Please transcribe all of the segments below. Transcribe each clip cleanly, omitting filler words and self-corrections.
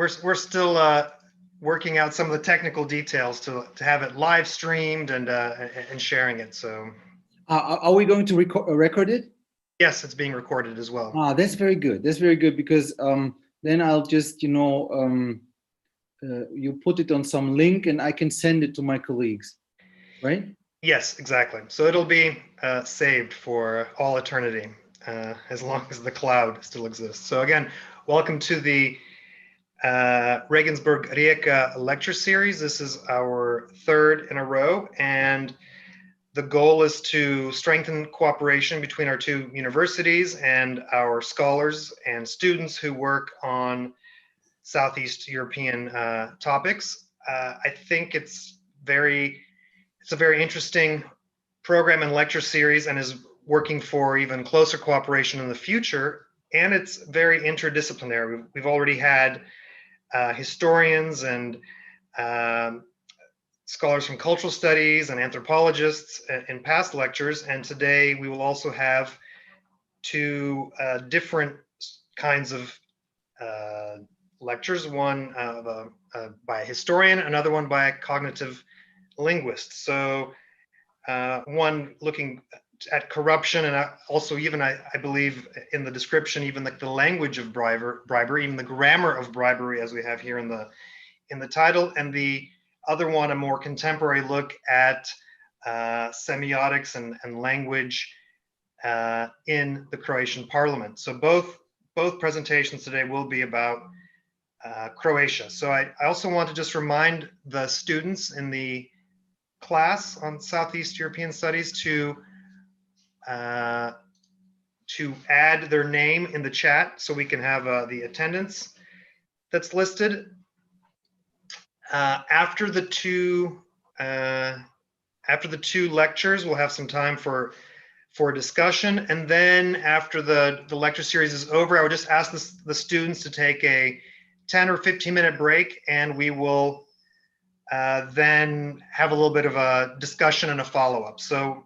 we're still working out some of the technical details to have it live streamed and sharing it. So, are we going to record it? Yes, it's being recorded as well. That's very good. That's very good, because then I'll just, you put it on some link and I can send it to my colleagues, right? Yes, exactly. So it'll be saved for all eternity, as long as the cloud still exists. So again, welcome to the Regensburg Rijeka lecture series. This is our third in a row, and the goal is to strengthen cooperation between our two universities and our scholars and students who work on Southeast European topics. I think it's a very interesting program and lecture series, and is working for even closer cooperation in the future. And it's very interdisciplinary. We've already had historians and scholars from cultural studies and anthropologists in past lectures, and today we will also have two different kinds of lectures, one by a historian, another one by a cognitive linguist. So one looking at corruption, and also even I believe in the description, even the language of bribery, even the grammar of bribery, as we have here in the title, and the other one a more contemporary look at semiotics and language in the Croatian Parliament. So both presentations today will be about Croatia. So I also want to just remind the students in the class on Southeast European Studies to add their name in the chat so we can have the attendance that's listed. After the two lectures, we'll have some time for discussion, and then after the lecture series is over, I would just ask the students to take a 10 or 15-minute break, and we will then have a little bit of a discussion and a follow-up. So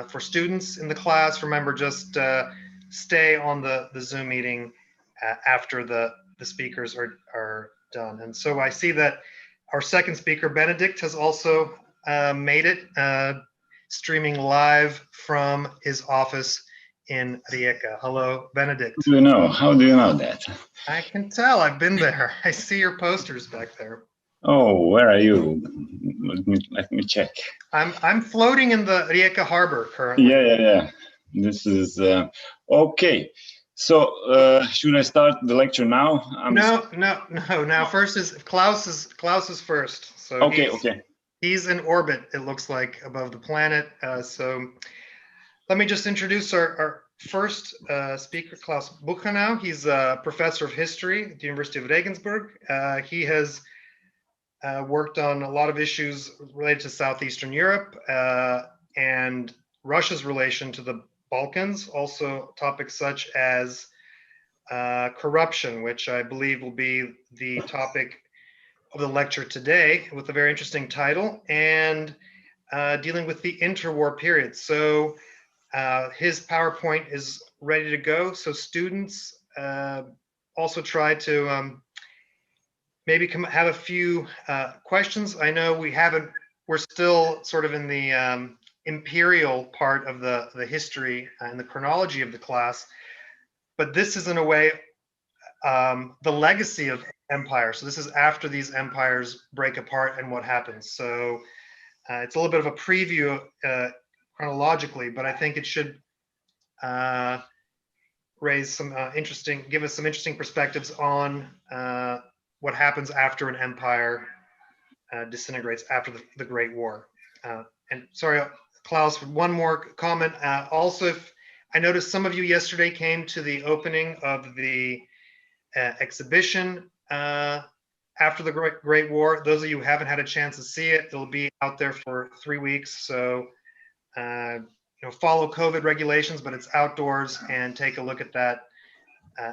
for students in the class, remember, just stay on the Zoom meeting after the speakers are done. And so I see that our second speaker, Benedikt, has also made it, streaming live from his office in Rijeka. Hello, Benedikt. How do you know that? I can tell. I've been there. I see your posters back there. Oh, where are you? Let me check. I'm floating in the Rijeka harbor currently. Yeah. This is okay. So should I start the lecture now? No. Now first is Klaus is first. So okay. He's in orbit, it looks like, above the planet. So let me just introduce our first speaker, Klaus Buchenau. He's a professor of history at the University of Regensburg. He has worked on a lot of issues related to Southeastern Europe and Russia's relation to the Balkans, also topics such as corruption, which I believe will be the topic of the lecture today, with a very interesting title, and dealing with the interwar period. So his PowerPoint is ready to go. So students also try to maybe have a few questions. I know we're still sort of in the imperial part of the history and the chronology of the class, but this is in a way the legacy of empire. So this is after these empires break apart and what happens. So it's a little bit of a preview chronologically, but I think it should raise some give us some interesting perspectives on what happens after an empire disintegrates after the Great War. And sorry, Klaus, one more comment. Also, if I noticed some of you yesterday came to the opening of the exhibition after the Great War. Those of you who haven't had a chance to see it, it'll be out there for 3 weeks. So follow COVID regulations, but it's outdoors, and take a look at that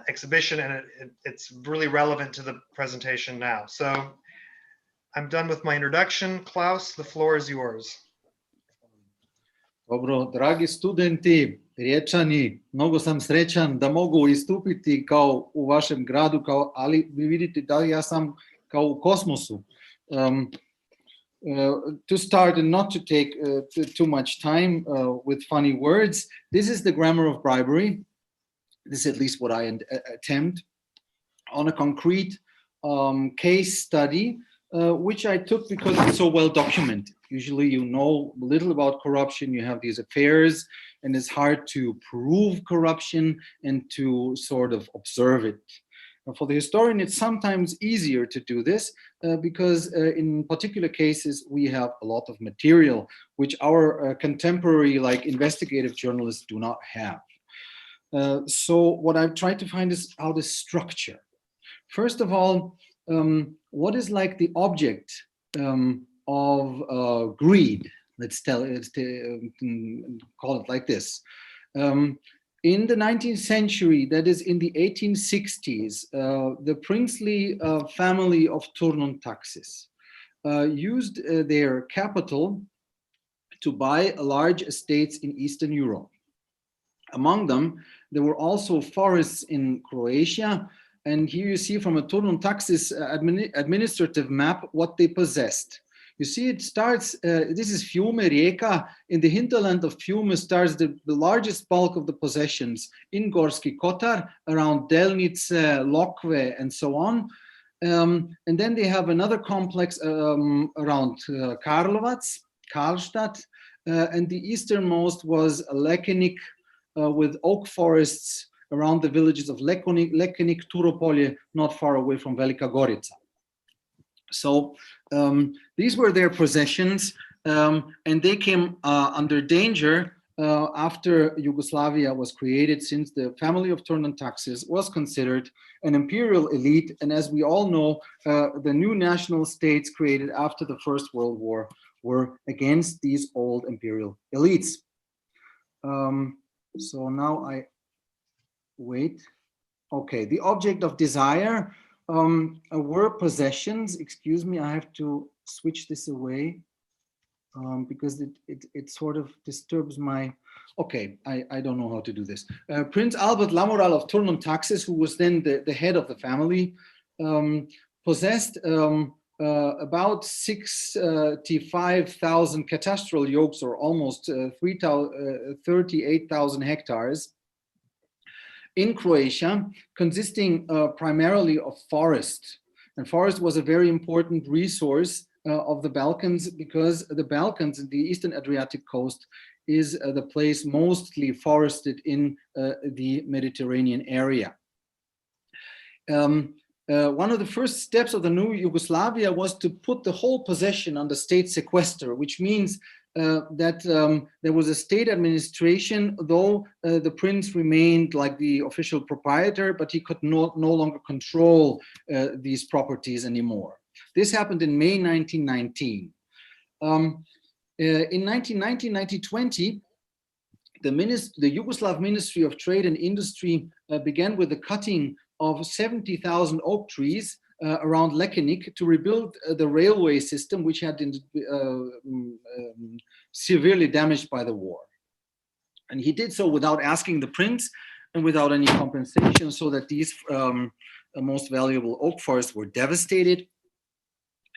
exhibition, and it's really relevant to the presentation now. So I'm done with my introduction. Klaus, the floor is yours. Dobro, dragi studenti, Riječani, mnogo sam srećan da mogu istupiti kao u vašem gradu, ali vi vidite da ja sam kao u kosmosu. To start and not to take too much time with funny words, this is the grammar of bribery. This is at least what I attempt on a concrete case study, which I took because it's so well documented. Usually you know little about corruption, you have these affairs, and it's hard to prove corruption and to sort of observe it. For the historian, it's sometimes easier to do this because in particular cases, we have a lot of material, which our contemporary, like investigative journalists do not have. So what I've tried to find is how the structure. First of all, what is like the object of greed? Let's call it like this. In the 19th century, that is in the 1860s, the princely family of Thurn and Taxis used their capital to buy large estates in Eastern Europe. Among them, there were also forests in Croatia. And here you see from a Thurn and Taxis administrative map what they possessed. You see, it starts, this is Fiume, Rijeka. In the hinterland of Fiume starts the largest bulk of the possessions in Gorski Kotar, around Delnice, Lokve, and so on. And then they have another complex around Karlovac, Karlstadt, and the easternmost was Lekenik with oak forests around the villages of Lekenik, Turopolje, not far away from Velika Gorica. So these were their possessions, and they came under danger after Yugoslavia was created, since the family of Thurn and Taxis was considered an imperial elite. And as we all know, the new national states created after the First World War were against these old imperial elites. So now I wait. Okay, the object of desire were possessions. Excuse me, I have to switch this away because it sort of disturbs my, okay, I don't know how to do this. Prince Albert Lamoral of Thurn and Taxis, who was then the head of the family, possessed about 65,000 catastral yokes, or almost 38,000 hectares in Croatia, consisting primarily of forest. And forest was a very important resource of the Balkans, because the Balkans, the Eastern Adriatic coast, is the place mostly forested in the Mediterranean area. One of the first steps of the new Yugoslavia was to put the whole possession under state sequester, which means that there was a state administration, though the prince remained like the official proprietor, but he could no longer control these properties anymore. This happened in May 1919. In 1920, the Yugoslav Ministry of Trade and Industry began with the cutting of 70,000 oak trees around Lekenik to rebuild the railway system, which had been severely damaged by the war. And he did so without asking the prince and without any compensation, so that these most valuable oak forests were devastated.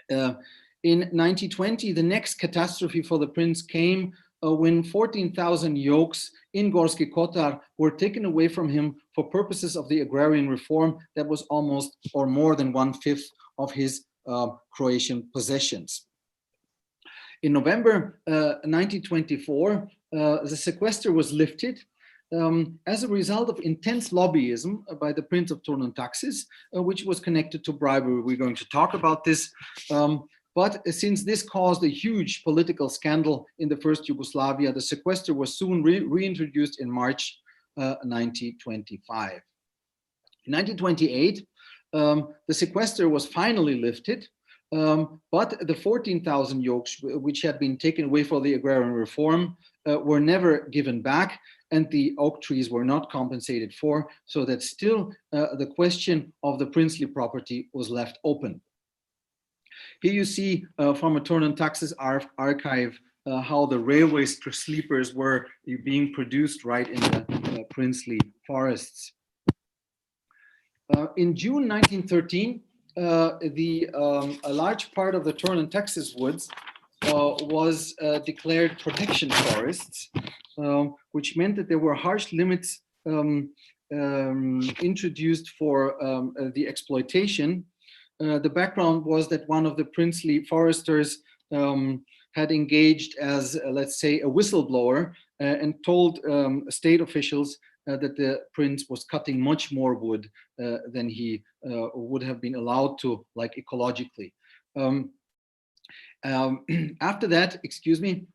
In 1920, the next catastrophe for the prince came when 14,000 yokes in Gorski Kotar were taken away from him for purposes of the agrarian reform that was almost or more than 1/5 of his Croatian possessions. In November 1924, the sequester was lifted as a result of intense lobbyism by the Prince of Thurn and Taxis, which was connected to bribery. We're going to talk about this. But since this caused a huge political scandal in the first Yugoslavia, the sequester was soon reintroduced in March 1925. In 1928, the sequester was finally lifted, but the 14,000 yokes, which had been taken away for the agrarian reform, were never given back, and the oak trees were not compensated for, so that still the question of the princely property was left open. Here you see from a Thurn and Taxis archive how the railway sleepers were being produced right in the princely forests. In June 1913, a large part of the Thurn and Taxis woods was declared protection forests, which meant that there were harsh limits introduced for the exploitation. The background was that one of the princely foresters had engaged as, let's say, a whistleblower and told state officials that the prince was cutting much more wood than he would have been allowed to, like ecologically. After that, excuse me,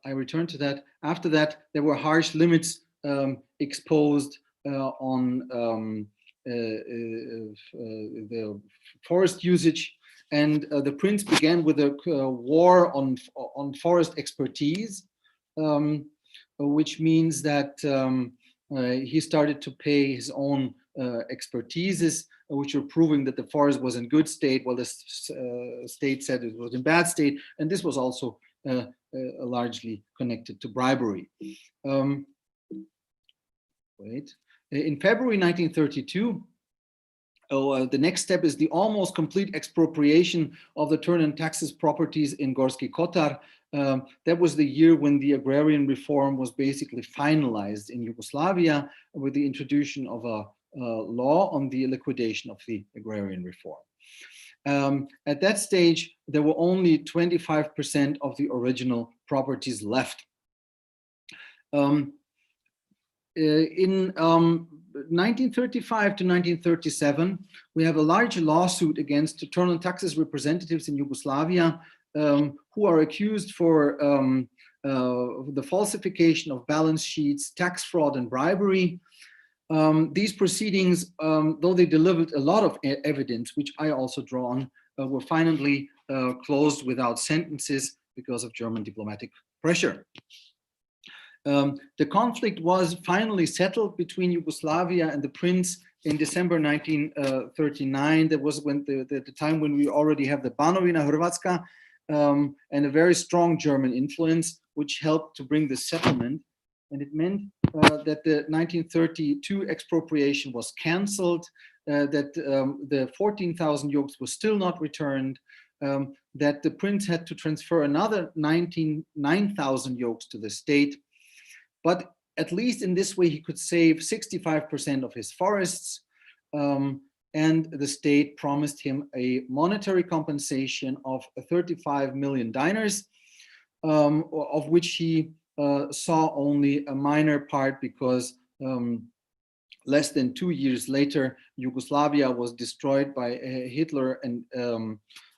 I return to that. After that, there were harsh limits exposed on the forest usage, and the prince began with a war on forest expertise, which means that he started to pay his own expertises, which were proving that the forest was in good state, while the state said it was in bad state, and this was also largely connected to bribery. In February 1932, the next step is the almost complete expropriation of the Thurn and Taxis properties in Gorski Kotar. That was the year when the agrarian reform was basically finalized in Yugoslavia with the introduction of a law on the liquidation of the agrarian reform. At that stage, there were only 25% of the original properties left. In 1935 to 1937, we have a large lawsuit against the Thurn and Taxis representatives in Yugoslavia who are accused for the falsification of balance sheets, tax fraud, and bribery. These proceedings, though they delivered a lot of evidence, which I also draw on, were finally closed without sentences because of German diplomatic pressure. The conflict was finally settled between Yugoslavia and the prince in December 1939. That was when the time when we already have the Banovina Hrvatska and a very strong German influence, which helped to bring the settlement. And it meant that the 1932 expropriation was cancelled, that the 14,000 yokes were still not returned, that the prince had to transfer another 9,000 yokes to the state. But at least in this way, he could save 65% of his forests, and the state promised him a monetary compensation of 35 million dinars, of which he saw only a minor part because less than 2 years later, Yugoslavia was destroyed by Hitler and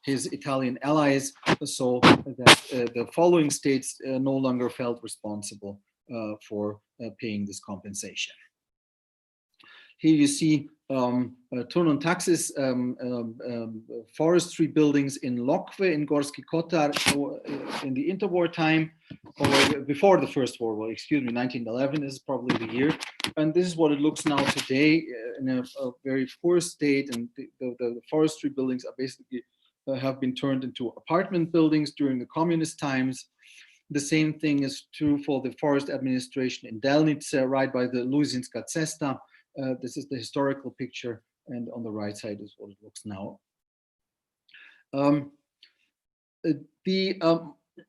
his Italian allies, so that the following states no longer felt responsible for paying this compensation. Here you see Thurn and Taxis forestry buildings in Lokve in Gorski Kotar in the interwar time, or before the First World War, excuse me, 1911 is probably the year. And this is what it looks now today in a very poor state, and the forestry buildings are basically have been turned into apartment buildings during the communist times. The same thing is true for the forest administration in Delnice, right by the Luzinska Cesta. This is the historical picture, and on the right side is what it looks now.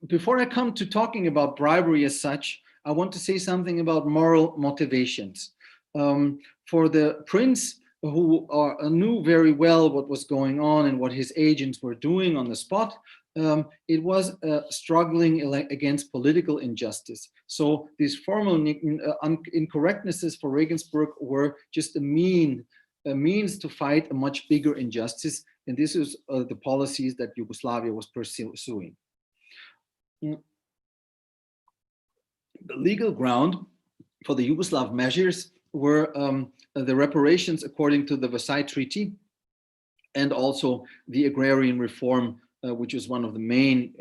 Before I come to talking about bribery as such, I want to say something about moral motivations. For the prince, who knew very well what was going on and what his agents were doing on the spot, it was struggling against political injustice. So these formal incorrectnesses for Regensburg were just a means to fight a much bigger injustice, and this is the policies that Yugoslavia was pursuing. The legal ground for the Yugoslav measures were the reparations according to the Versailles Treaty, and also the agrarian reform, which was one of the main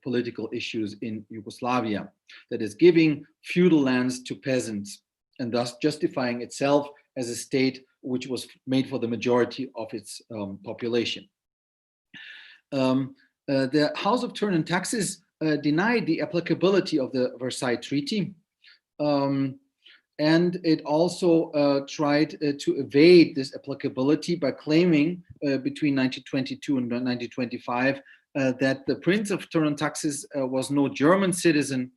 political issues in Yugoslavia, that is giving feudal lands to peasants and thus justifying itself as a state which was made for the majority of its population. The House of Thurn and Taxis denied the applicability of the Versailles Treaty. And it also tried to evade this applicability by claiming between 1922 and 1925 that the Prince of Thurn and Taxis was no German citizen,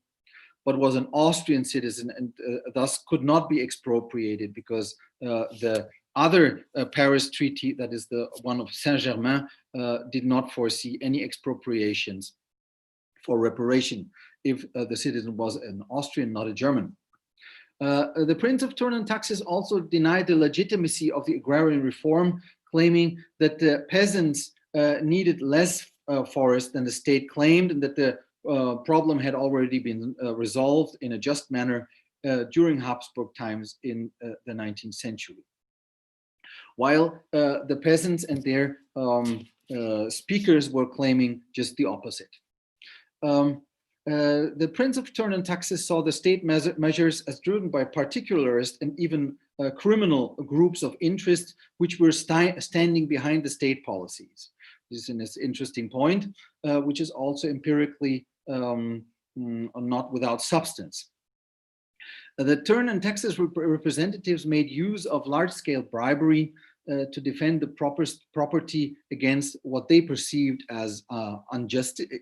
but was an Austrian citizen, and thus could not be expropriated because the other Paris Treaty, that is the one of Saint-Germain, did not foresee any expropriations for reparation if the citizen was an Austrian, not a German. The Prince of Thurn and Taxis also denied the legitimacy of the agrarian reform, claiming that the peasants needed less forest than the state claimed, and that the problem had already been resolved in a just manner during Habsburg times in the 19th century. While the peasants and their speakers were claiming just the opposite. The Prince of Thurn and Taxis saw the state measures as driven by particularist and even criminal groups of interest, which were standing behind the state policies. This is an interesting point, which is also empirically not without substance. The Thurn and Taxis representatives made use of large-scale bribery to defend the property against what they perceived as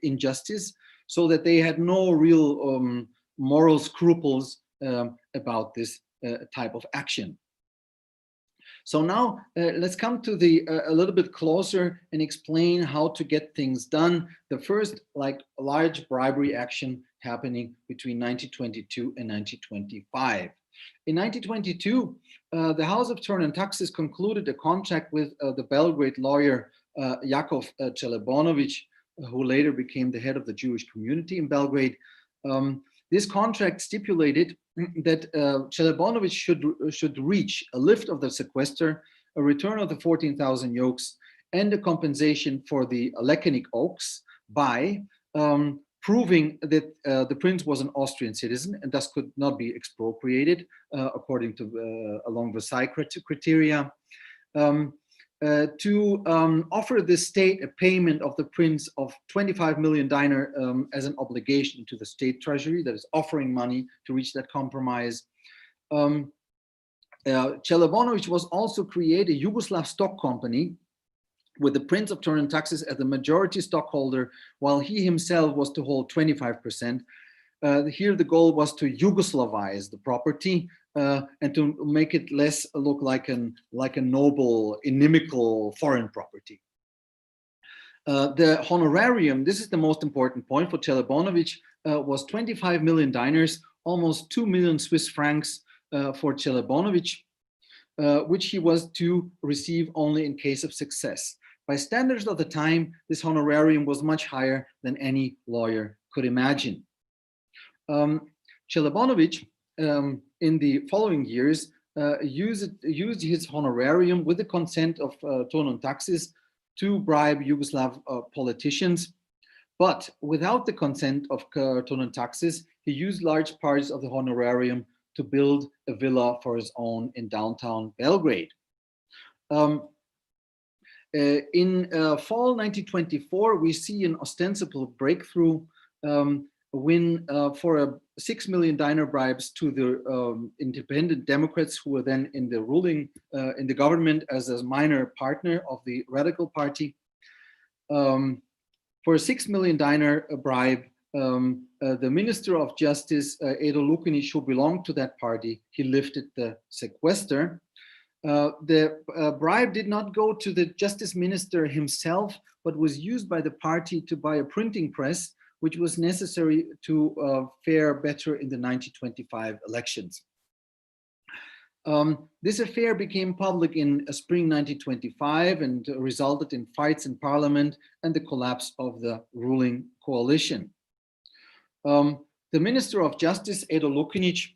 injustice, so that they had no real moral scruples about this type of action. So now let's come to a little bit closer and explain how to get things done. The first large bribery action happening between 1922 and 1925. In 1922, the House of Thurn and Taxis concluded a contract with the Belgrade lawyer Jakov Celebonovic, who later became the head of the Jewish community in Belgrade. This contract stipulated that Celebonovic should reach a lift of the sequester, a return of the 14,000 yokes, and a compensation for the Lekenic oaks by proving that the prince was an Austrian citizen and thus could not be expropriated according to along Versailles criteria. To offer the state a payment of the prince of 25 million dinar as an obligation to the state treasury, that is offering money to reach that compromise. Celebonovic was also create a Yugoslav stock company with the Prince of Thurn and Taxis as the majority stockholder, while he himself was to hold 25%. Here the goal was to Yugoslavize the property and to make it less look like a noble, inimical foreign property. The honorarium, this is the most important point for Celebonovic, was 25 million dinars, almost 2 million Swiss francs for Celebonovic, which he was to receive only in case of success. By standards of the time, this honorarium was much higher than any lawyer could imagine. Celebonovic, in the following years, used his honorarium with the consent of Thurn and Taxis to bribe Yugoslav politicians, but without the consent of Thurn and Taxis, he used large parts of the honorarium to build a villa for his own in downtown Belgrade. In fall 1924, we see an ostensible breakthrough win for a 6 million dinar bribes to the independent Democrats, who were then in the ruling in the government as a minor partner of the Radical Party. For a 6 million dinar bribe, the Minister of Justice, Edo Lukinic, who belonged to that party, he lifted the sequester. The bribe did not go to the Justice Minister himself, but was used by the party to buy a printing press, which was necessary to fare better in the 1925 elections. This affair became public in spring 1925 and resulted in fights in parliament and the collapse of the ruling coalition. The Minister of Justice, Edo Lukinic,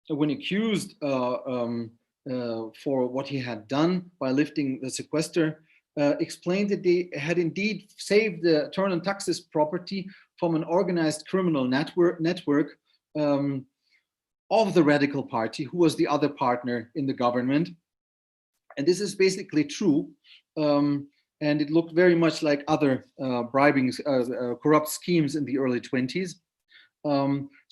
when accused for what he had done by lifting the sequester, explained that they had indeed saved the Thurn and Taxis property from an organized criminal network of the Radical Party, who was the other partner in the government. And this is basically true. and it looked very much like other bribing, corrupt schemes in the early 20s.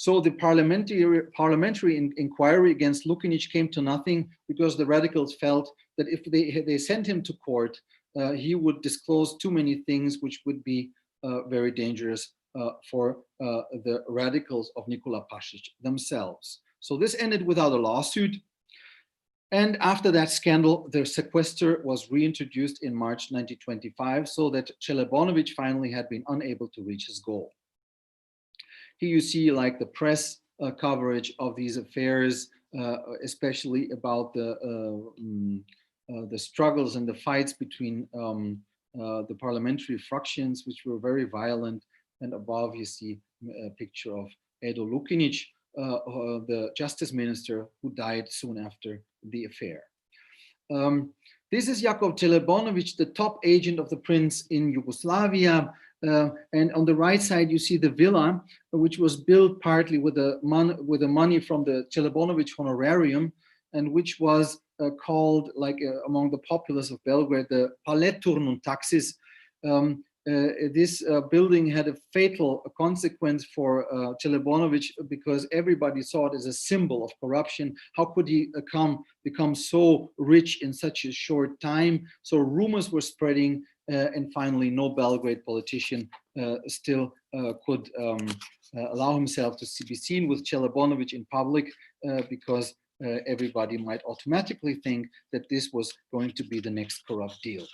So the parliamentary inquiry against Lukinic came to nothing because the radicals felt that if they sent him to court, he would disclose too many things which would be very dangerous for the radicals of Nikola Pasic themselves. So this ended without a lawsuit. And after that scandal, the sequester was reintroduced in March 1925, so that Celebonovic finally had been unable to reach his goal. Here you see like the press coverage of these affairs, especially about the struggles and the fights between the parliamentary fractions, which were very violent. And above you see a picture of Edo Lukinic, the justice minister who died soon after the affair. This is Jakov Celebonovic, the top agent of the prince in Yugoslavia. And on the right side, you see the villa, which was built partly with the money from the Celebonovic honorarium, and which was called, like among the populace of Belgrade, the Thurn and Taxis. This building had a fatal consequence for Celebonovic because everybody saw it as a symbol of corruption. How could he become so rich in such a short time? So rumors were spreading, and finally no Belgrade politician still could allow himself to be seen with Celebonovic in public because everybody might automatically think that this was going to be the next corrupt deal.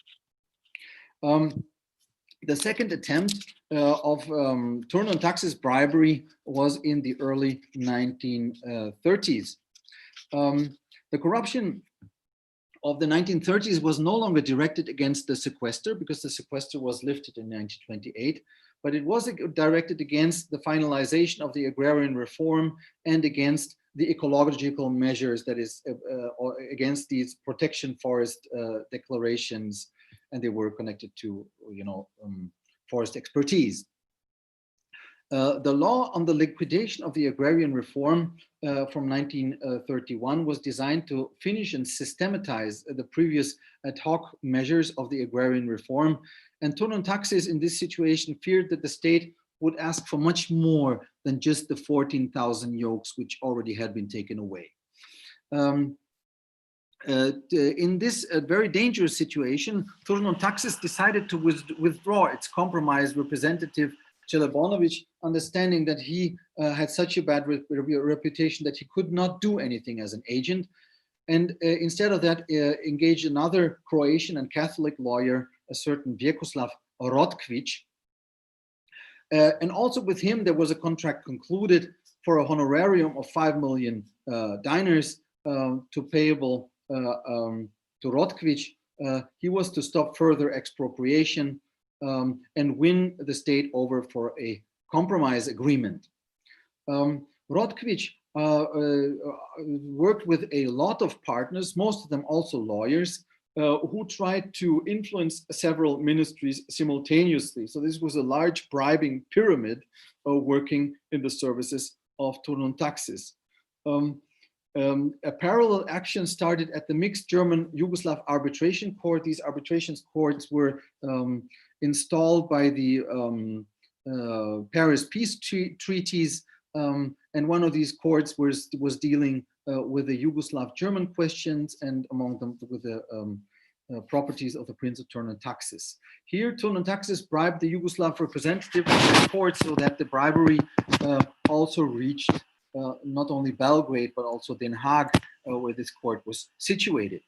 The second attempt of Thurn and Taxis bribery was in the early 1930s. The corruption of the 1930s was no longer directed against the sequester because the sequester was lifted in 1928, but it was directed against the finalization of the agrarian reform and against the ecological measures, that is, against these protection forest declarations, and they were connected to, forest expertise. The law on the liquidation of the agrarian reform from 1931 was designed to finish and systematize the previous ad hoc measures of the agrarian reform. And Thurn and Taxis in this situation feared that the state would ask for much more than just the 14,000 yokes which already had been taken away. In this very dangerous situation, Thurn and Taxis decided to withdraw its compromised representative Celebonovic, understanding that he had such a bad reputation that he could not do anything as an agent, and instead of that engaged another Croatian and Catholic lawyer, a certain Vjekoslav Rotkvic, and also with him there was a contract concluded for a honorarium of 5 million dinars to payable to Rotkvic. He was to stop further expropriation and win the state over for a compromise agreement. Rotkvic worked with a lot of partners, most of them also lawyers, who tried to influence several ministries simultaneously. So this was a large bribing pyramid working in the services of Thurn and Taxis. A parallel action started at the mixed German-Yugoslav arbitration court. These arbitration courts were installed by the Paris peace treaties, and one of these courts was dealing with the Yugoslav-German questions, and among them with the properties of the Prince of Thurn and Taxis. Here, Thurn and Taxis bribed the Yugoslav representative of the court so that the bribery also reached not only Belgrade, but also Den Haag, where this court was situated.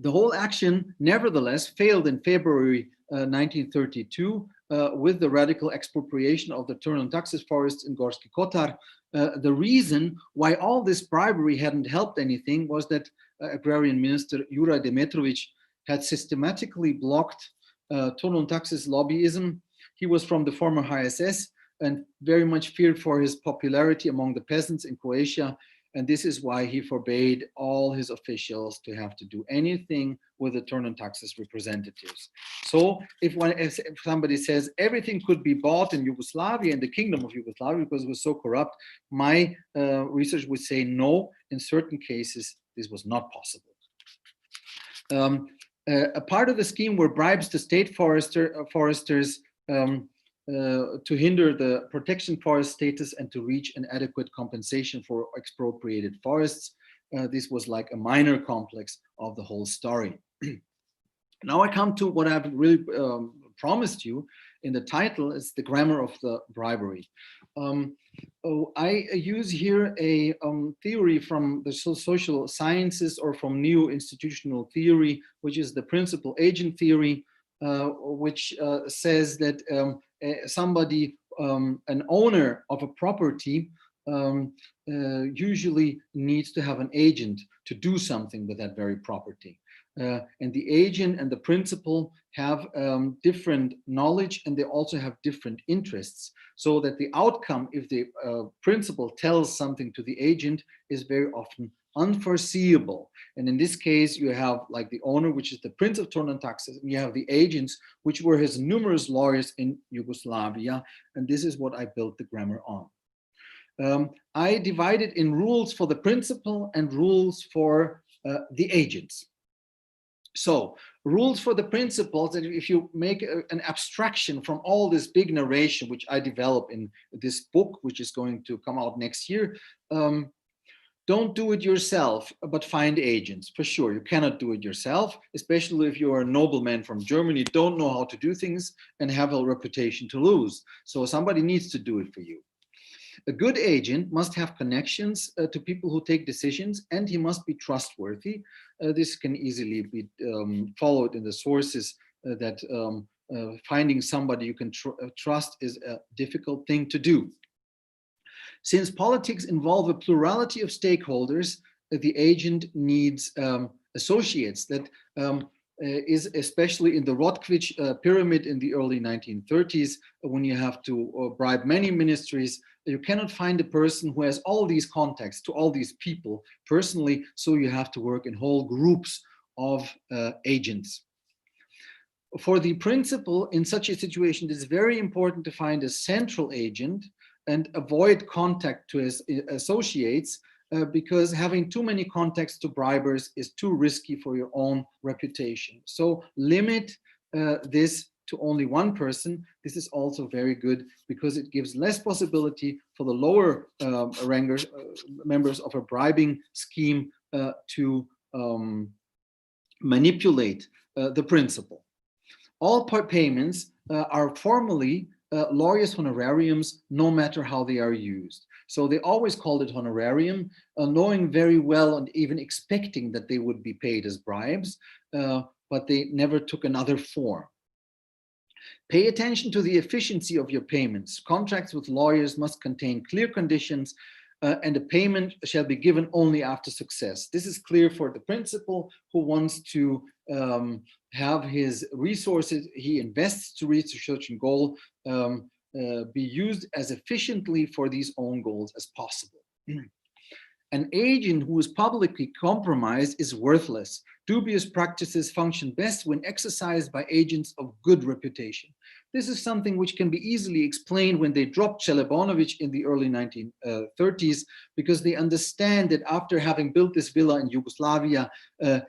The whole action, nevertheless, failed in February 1932 with the radical expropriation of the Thurn and Taxis forests in Gorski Kotar. The reason why all this bribery hadn't helped anything was that agrarian minister Juraj Demetrovic had systematically blocked Thurn and Taxis lobbyism. He was from the former HSS and very much feared for his popularity among the peasants in Croatia. And this is why he forbade all his officials to have to do anything with the Thurn and Taxis representatives. So if somebody says everything could be bought in Yugoslavia, in the kingdom of Yugoslavia, because it was so corrupt, my research would say no, in certain cases, this was not possible. A part of the scheme were bribes to state foresters to hinder the protection forest status and to reach an adequate compensation for expropriated forests. This was like a minor complex of the whole story. Now I come to what I've really promised you in the title. Is the grammar of the bribery. I use here a theory from the social sciences or from new institutional theory, which is the principal agent theory, which says that somebody, an owner of a property, usually needs to have an agent to do something with that very property. And the agent and the principal have different knowledge, and they also have different interests, so that the outcome, if the principal tells something to the agent, is very often unforeseeable. And in this case, you have like the owner, which is the Prince of Thurn and Taxis, and you have the agents, which were his numerous lawyers in Yugoslavia. And this is what I built the grammar on. I divided in rules for the principal and rules for the agents. So rules for the principles, that if you make an abstraction from all this big narration, which I develop in this book, which is going to come out next year, don't do it yourself, but find agents. For sure, you cannot do it yourself, especially if you're a nobleman from Germany, don't know how to do things and have a reputation to lose. So somebody needs to do it for you. A good agent must have connections to people who take decisions, and he must be trustworthy. This can easily be followed in the sources that finding somebody you can trust is a difficult thing to do. Since politics involve a plurality of stakeholders, the agent needs associates. That is especially in the Rotkwitz pyramid in the early 1930s, when you have to bribe many ministries. You cannot find a person who has all these contacts to all these people personally, so you have to work in whole groups of agents. For the principal, in such a situation, it is very important to find a central agent and avoid contact to his associates, because having too many contacts to bribers is too risky for your own reputation. So limit this to only one person. This is also very good because it gives less possibility for the lower members of a bribing scheme to manipulate the principal. All payments are formally lawyers' honorariums, no matter how they are used. So they always called it honorarium, knowing very well and even expecting that they would be paid as bribes, but they never took another form. Pay attention to the efficiency of your payments. Contracts with lawyers must contain clear conditions, and a payment shall be given only after success. This is clear for the principal who wants to have his resources he invests to reach a certain goal be used as efficiently for these own goals as possible. An agent who is publicly compromised is worthless. Dubious practices function best when exercised by agents of good reputation. This is something which can be easily explained when they dropped Celebornovich in the early 1930s, because they understand that after having built this villa in Yugoslavia,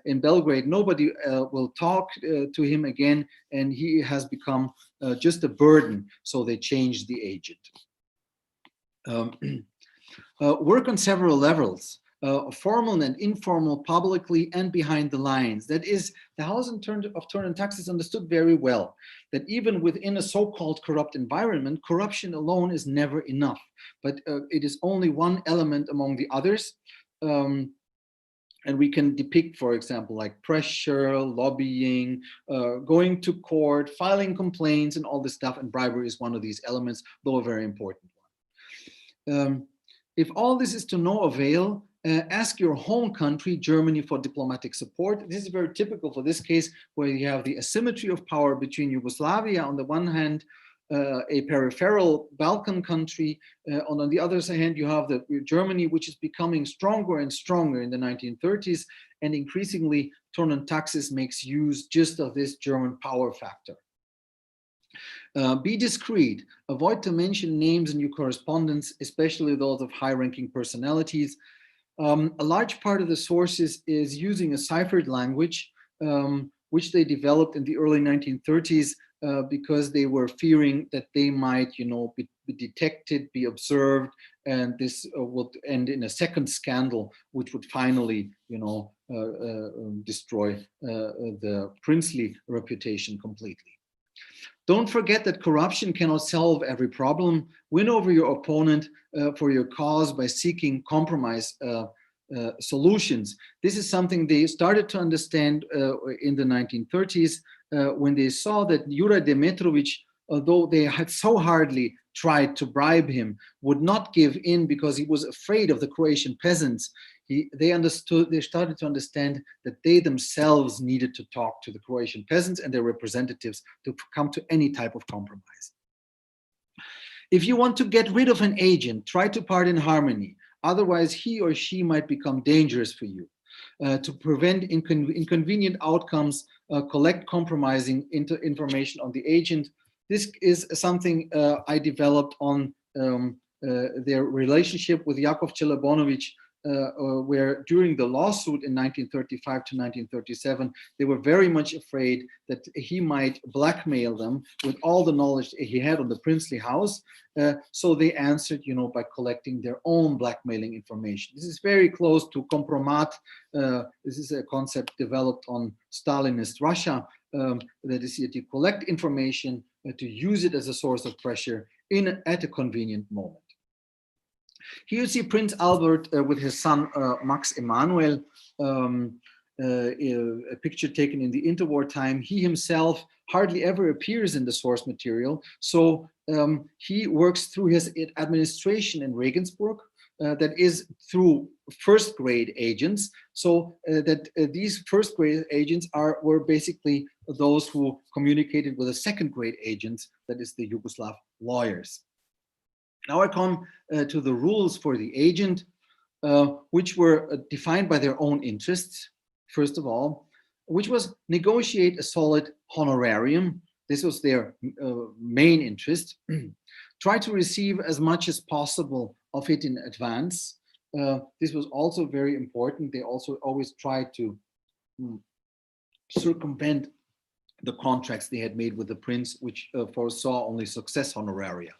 in Belgrade, nobody will talk to him again, and he has become just a burden, so they changed the agent. Work on several levels, formal and informal, publicly and behind the lines. That is, the House of Thurn and Taxis understood very well that even within a so-called corrupt environment, corruption alone is never enough, but it is only one element among the others. And we can depict, for example, like pressure, lobbying, going to court, filing complaints, and all this stuff. And bribery is one of these elements, though a very important one. If all this is to no avail, ask your home country, Germany, for diplomatic support. This is very typical for this case, where you have the asymmetry of power between Yugoslavia on the one hand, a peripheral Balkan country, on the other hand, you have Germany, which is becoming stronger and stronger in the 1930s, and increasingly Thurn and Taxis makes use just of this German power factor. Be discreet. Avoid to mention names in your correspondence, especially those of high-ranking personalities. A large part of the sources is using a ciphered language, which they developed in the early 1930s because they were fearing that they might, be detected, be observed, and this would end in a second scandal, which would finally, destroy the princely reputation completely. Don't forget that corruption cannot solve every problem. Win over your opponent for your cause by seeking compromise solutions. This is something they started to understand in the 1930s when they saw that Juraj Demetrović, although they had so hardly tried to bribe him, would not give in because he was afraid of the Croatian peasants. They started to understand that they themselves needed to talk to the Croatian peasants and their representatives to come to any type of compromise. If you want to get rid of an agent, try to part in harmony. Otherwise, he or she might become dangerous for you. To prevent inconvenient outcomes, collect compromising information on the agent. This is something I developed on their relationship with Jakov Čelebonović, where during the lawsuit in 1935 to 1937, they were very much afraid that he might blackmail them with all the knowledge he had on the princely house. So they answered, by collecting their own blackmailing information. This is very close to kompromat. This is a concept developed on Stalinist Russia. That is, that you collect information to use it as a source of pressure at a convenient moment. Here you see Prince Albert with his son Max Emanuel, a picture taken in the interwar time. He himself hardly ever appears in the source material, so he works through his administration in Regensburg, that is through first grade agents, so that these first grade agents were basically those who communicated with the second grade agents, that is the Yugoslav lawyers. Now I come to the rules for the agent, which were defined by their own interests, first of all, which was negotiate a solid honorarium. This was their main interest. Try to receive as much as possible of it in advance. This was also very important. They also always tried to circumvent the contracts they had made with the prince, which foresaw only success honoraria.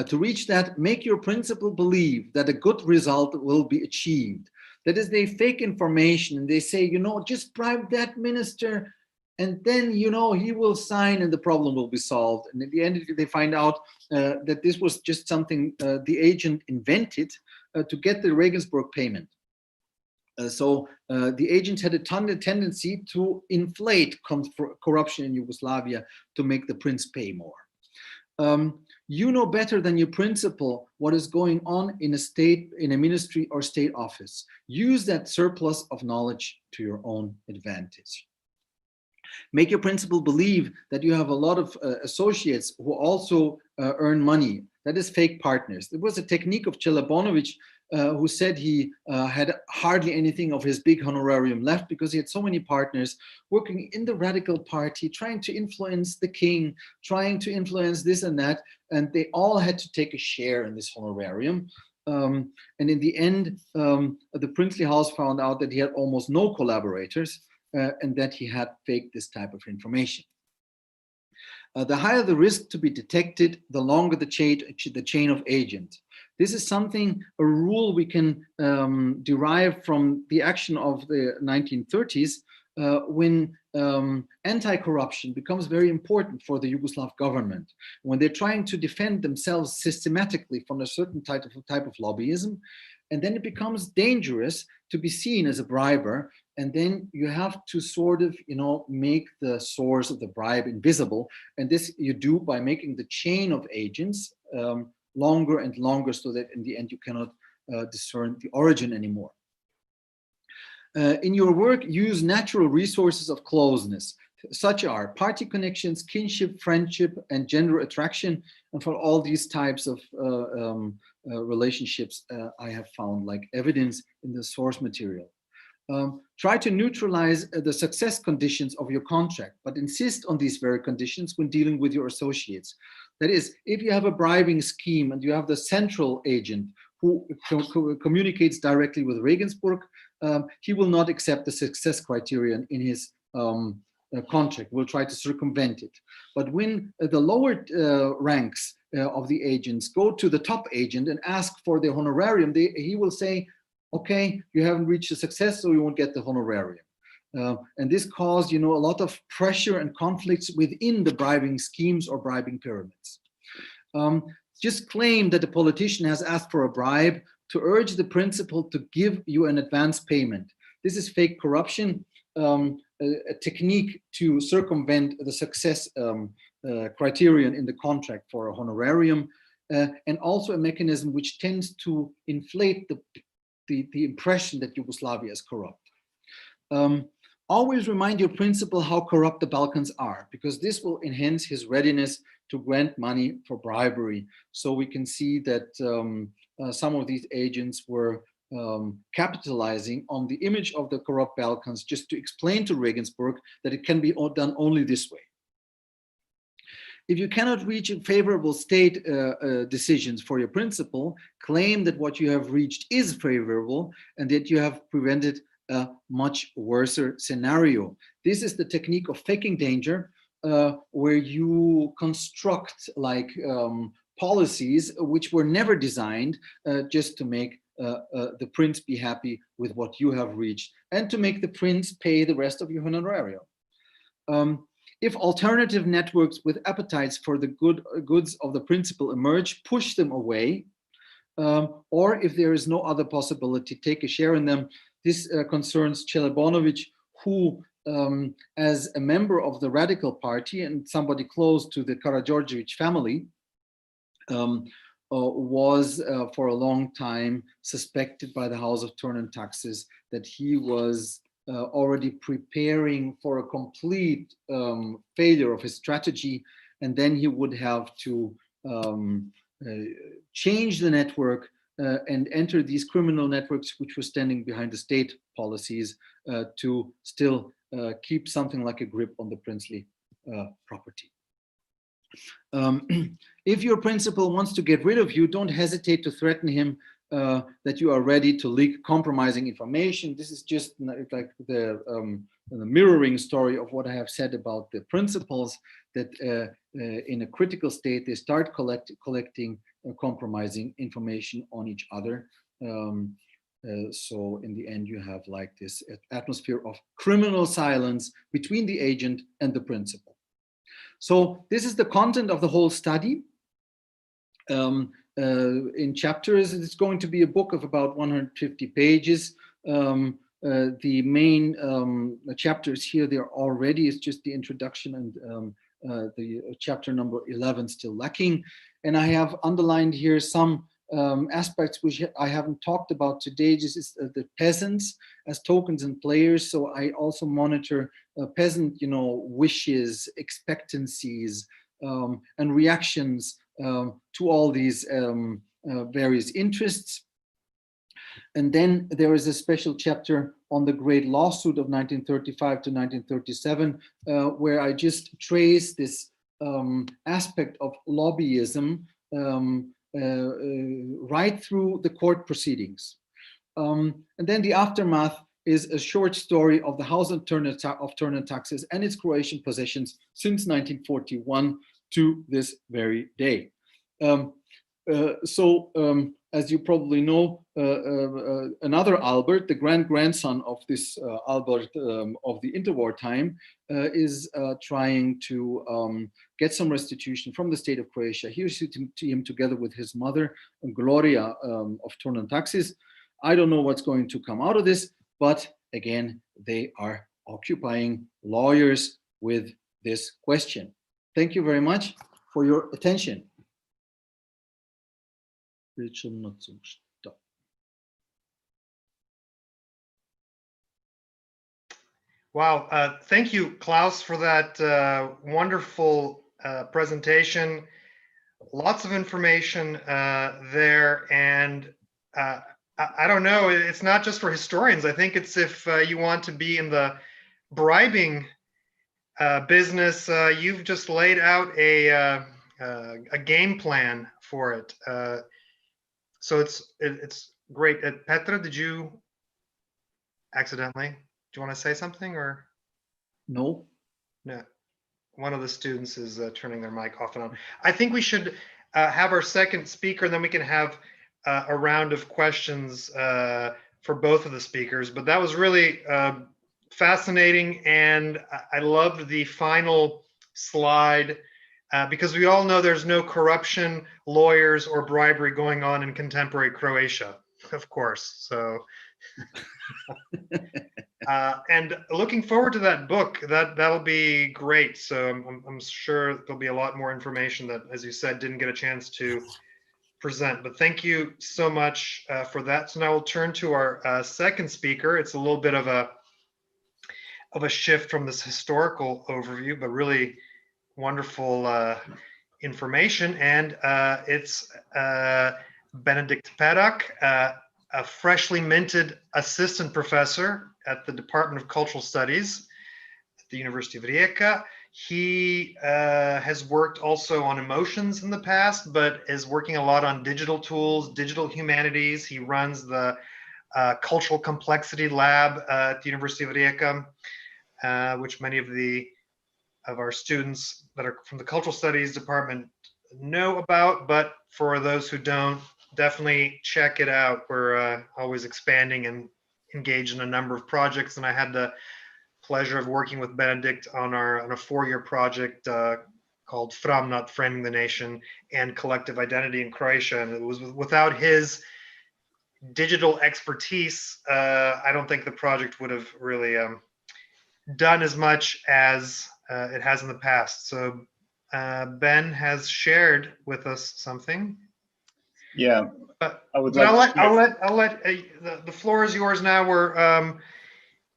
To reach that, make your principal believe that a good result will be achieved. That is, they fake information and they say, just bribe that minister and then, he will sign and the problem will be solved. And at the end, they find out that this was just something the agent invented to get the Regensburg payment. So the agent had a tendency to inflate corruption in Yugoslavia to make the prince pay more. You know better than your principal what is going on in a ministry or state office. Use that surplus of knowledge to your own advantage. Make your principal believe that you have a lot of associates who also earn money. That is fake partners. It was a technique of Čelebonović, who said he had hardly anything of his big honorarium left because he had so many partners working in the radical party, trying to influence the king, trying to influence this and that, and they all had to take a share in this honorarium. And in the end, the princely house found out that he had almost no collaborators and that he had faked this type of information. The higher the risk to be detected, the longer the chain of agent. This is a rule we can derive from the action of the 1930s when anti-corruption becomes very important for the Yugoslav government. When they're trying to defend themselves systematically from a certain type of lobbyism, and then it becomes dangerous to be seen as a briber, and then you have to sort of, make the source of the bribe invisible, and this you do by making the chain of agents longer and longer, so that in the end you cannot discern the origin anymore. In your work, use natural resources of closeness. Such are party connections, kinship, friendship, and gender attraction. And for all these types of relationships, I have found like evidence in the source material. Try to neutralize the success conditions of your contract, but insist on these very conditions when dealing with your associates. That is, if you have a bribing scheme and you have the central agent who communicates directly with Regensburg, he will not accept the success criterion in his contract, will try to circumvent it. But when the lower ranks of the agents go to the top agent and ask for the honorarium, he will say, okay, you haven't reached a success, so you won't get the honorarium. And this caused, a lot of pressure and conflicts within the bribing schemes or bribing pyramids. Just claim that the politician has asked for a bribe to urge the principal to give you an advance payment. This is fake corruption, a technique to circumvent the success criterion in the contract for a honorarium, and also a mechanism which tends to inflate the impression that Yugoslavia is corrupt. Always remind your principal how corrupt the Balkans are, because this will enhance his readiness to grant money for bribery. So we can see that some of these agents were capitalizing on the image of the corrupt Balkans just to explain to Regensburg that it can be done only this way. If you cannot reach favorable state decisions for your principal, claim that what you have reached is favorable and that you have prevented a much worse scenario. This is the technique of faking danger, where you construct policies which were never designed just to make the prince be happy with what you have reached and to make the prince pay the rest of your honorarium. If alternative networks with appetites for the goods of the principal emerge, push them away. Or if there is no other possibility, take a share in them. This concerns Celebornovic, who, as a member of the Radical Party and somebody close to the Karađorđević family, was for a long time suspected by the House of Thurn and Taxis that he was already preparing for a complete failure of his strategy, and then he would have to change the network and enter these criminal networks which were standing behind the state policies to still keep something like a grip on the princely property. If your principal wants to get rid of you, don't hesitate to threaten him that you are ready to leak compromising information. This is just like the mirroring story of what I have said about the principals, that in a critical state, they start collecting compromising information on each other. So in the end, you have like this atmosphere of criminal silence between the agent and the principal. So this is the content of the whole study. In chapters, it's going to be a book of about 150 pages. The main chapters here, they're already, it's just the introduction and the chapter number 11 still lacking. And I have underlined here some aspects which I haven't talked about today. This is the peasants as tokens and players. So I also monitor peasant, wishes, expectancies, and reactions to all these various interests. And then there is a special chapter on the great lawsuit of 1935 to 1937, where I just trace this aspect of lobbyism right through the court proceedings. And then the aftermath is a short story of the House of Thurn and Taxis and its Croatian possessions since 1941 to this very day. As you probably know, another Albert, the grandson of this Albert of the interwar time, is trying to get some restitution from the state of Croatia. Here's to him together with his mother, Gloria of Thurn and Taxis. I don't know what's going to come out of this, but again, they are occupying lawyers with this question. Thank you very much for your attention. Wow, thank you, Klaus, for that wonderful presentation. Lots of information there, and I don't know, it's not just for historians. I think it's if you want to be in the bribing business, you've just laid out a game plan for it. So it's great. Petra, did you accidentally? Do you want to say something or? No. No, one of the students is turning their mic off and on. I think we should have our second speaker, and then we can have a round of questions for both of the speakers. But that was really fascinating, and I loved the final slide because we all know there's no corruption, lawyers, or bribery going on in contemporary Croatia, of course. So. And looking forward to that book. That'll be great. So I'm sure there'll be a lot more information that, as you said, didn't get a chance to present. But thank you so much for that. So now we'll turn to our second speaker. It's a little bit of a shift from this historical overview, but really wonderful information. And it's Benedikt Perak, a freshly minted assistant professor at the Department of Cultural Studies at the University of Rijeka. He has worked also on emotions in the past, but is working a lot on digital tools, digital humanities. He runs the Cultural Complexity Lab at the University of Rijeka, which many of our students that are from the Cultural Studies department know about, but for those who don't, definitely check it out. We're always expanding and engaged in a number of projects, and I had the pleasure of working with Benedikt on a 4-year project called From, Not Framing the Nation, and Collective Identity in Croatia. And it was without his digital expertise, I don't think the project would have really done as much as it has in the past. So Ben has shared with us something. Yeah, but I would I'll like let the floor is yours now.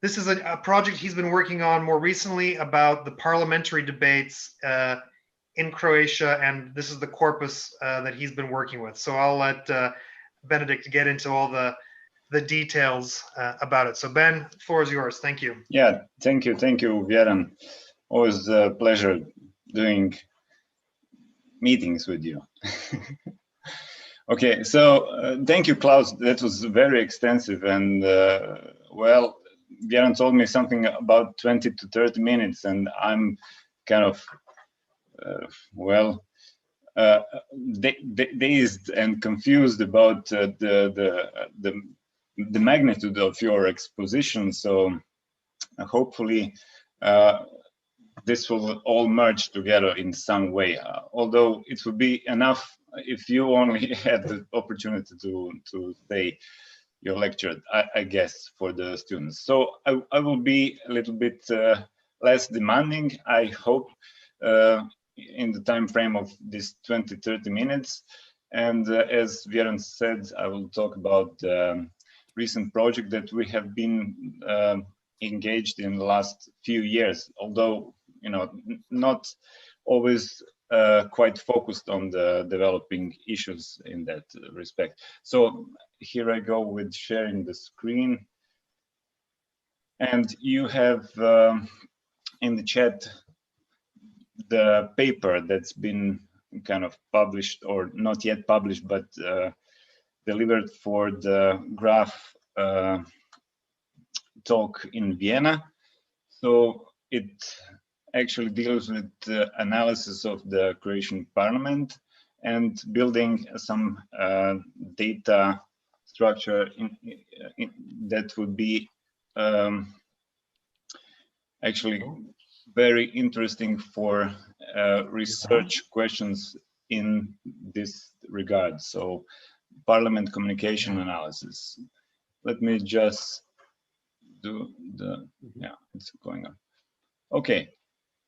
This is a project he's been working on more recently about the parliamentary debates in Croatia, and this is the corpus that he's been working with. So I'll let Benedikt get into all the details about it. So Ben, the floor is yours. Thank you. Yeah, thank you, Vjeran. Always a pleasure doing meetings with you. Okay, so thank you, Klaus. That was very extensive, and well, Björn told me something about 20 to 30 minutes, and I'm kind of dazed and confused about the magnitude of your exposition. So hopefully this will all merge together in some way. Although it would be enough if you only had the opportunity to say your lecture, I guess, for the students. So I will be a little bit less demanding, I hope, in the time frame of this 20-30 minutes. And as Vjeran said, I will talk about the recent project that we have been engaged in the last few years, although, you know, not always quite focused on the developing issues in that respect. So here I go with sharing the screen. And you have in the chat the paper that's been kind of published, or not yet published, but delivered for the Graph talk in Vienna. So it actually deals with the analysis of the Croatian parliament and building some data structure that would be actually very interesting for research questions in this regard. So parliament communication analysis. Let me just do the, yeah, it's going on. Okay.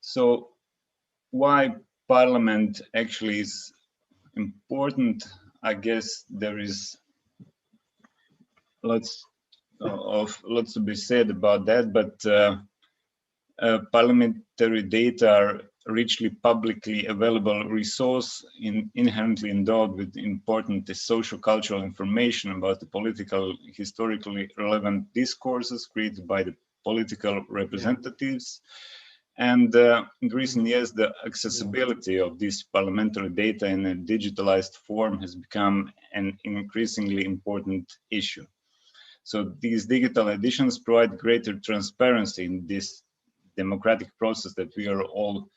So why parliament actually is important? I guess there is lots to be said about that, but parliamentary data are richly publicly available resource inherently endowed with important socio-cultural information about the political, historically relevant discourses created by the political representatives. And in recent years, the accessibility of this parliamentary data in a digitalized form has become an increasingly important issue. So these digital editions provide greater transparency in this democratic process that we are all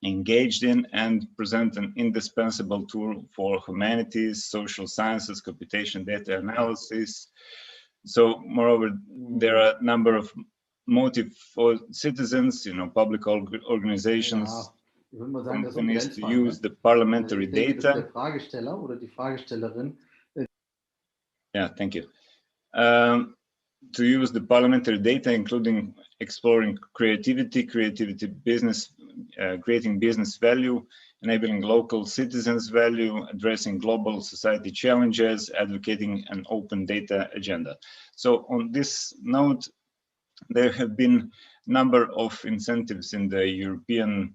engaged in, and present an indispensable tool for humanities, social sciences, computation, data analysis. So moreover, there are a number of motive for citizens, public organizations, Ich würde mal sagen, das ist ein companies to Grenzfall, use the parliamentary Ich denke, dass data. der Fragesteller oder die Fragestellerin Yeah, thank you. To use the parliamentary data, including exploring creativity business, creating business value, enabling local citizens value, addressing global society challenges, advocating an open data agenda. So on this note, there have been a number of incentives in the European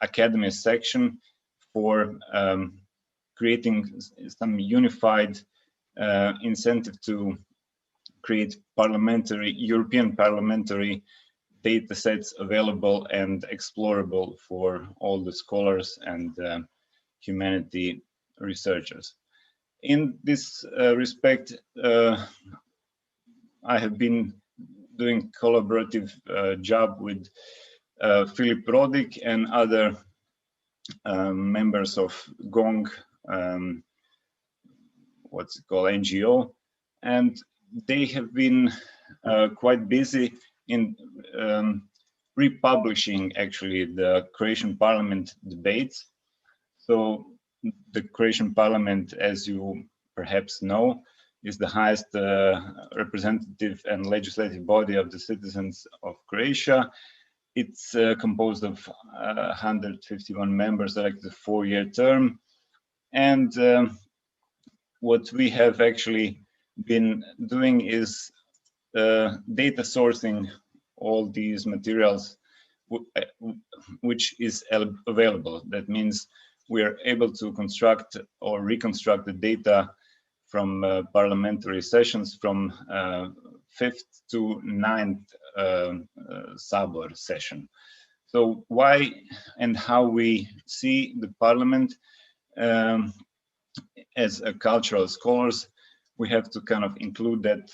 Academy section for creating some unified incentive to create European parliamentary data sets available and explorable for all the scholars and humanity researchers. In this respect, I have been doing collaborative job with Philip Rodik and other members of GONG, what's it called, NGO, and they have been quite busy in republishing actually the Croatian Parliament debates. So the Croatian Parliament, as you perhaps know, is the highest representative and legislative body of the citizens of Croatia. It's composed of 151 members elected a 4-year term. And what we have actually been doing is data sourcing all these materials which is available. That means we are able to construct or reconstruct the data from parliamentary sessions from 5th to 9th Sabor session. So why and how we see the parliament as a cultural scholars, we have to kind of include that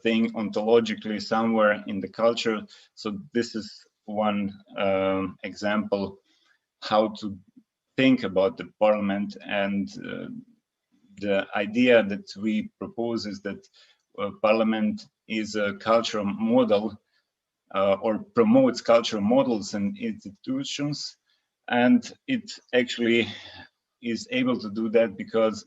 thing ontologically somewhere in the culture. So this is one example how to think about the parliament, and the idea that we propose is that parliament is a cultural model or promotes cultural models and institutions, and it actually is able to do that because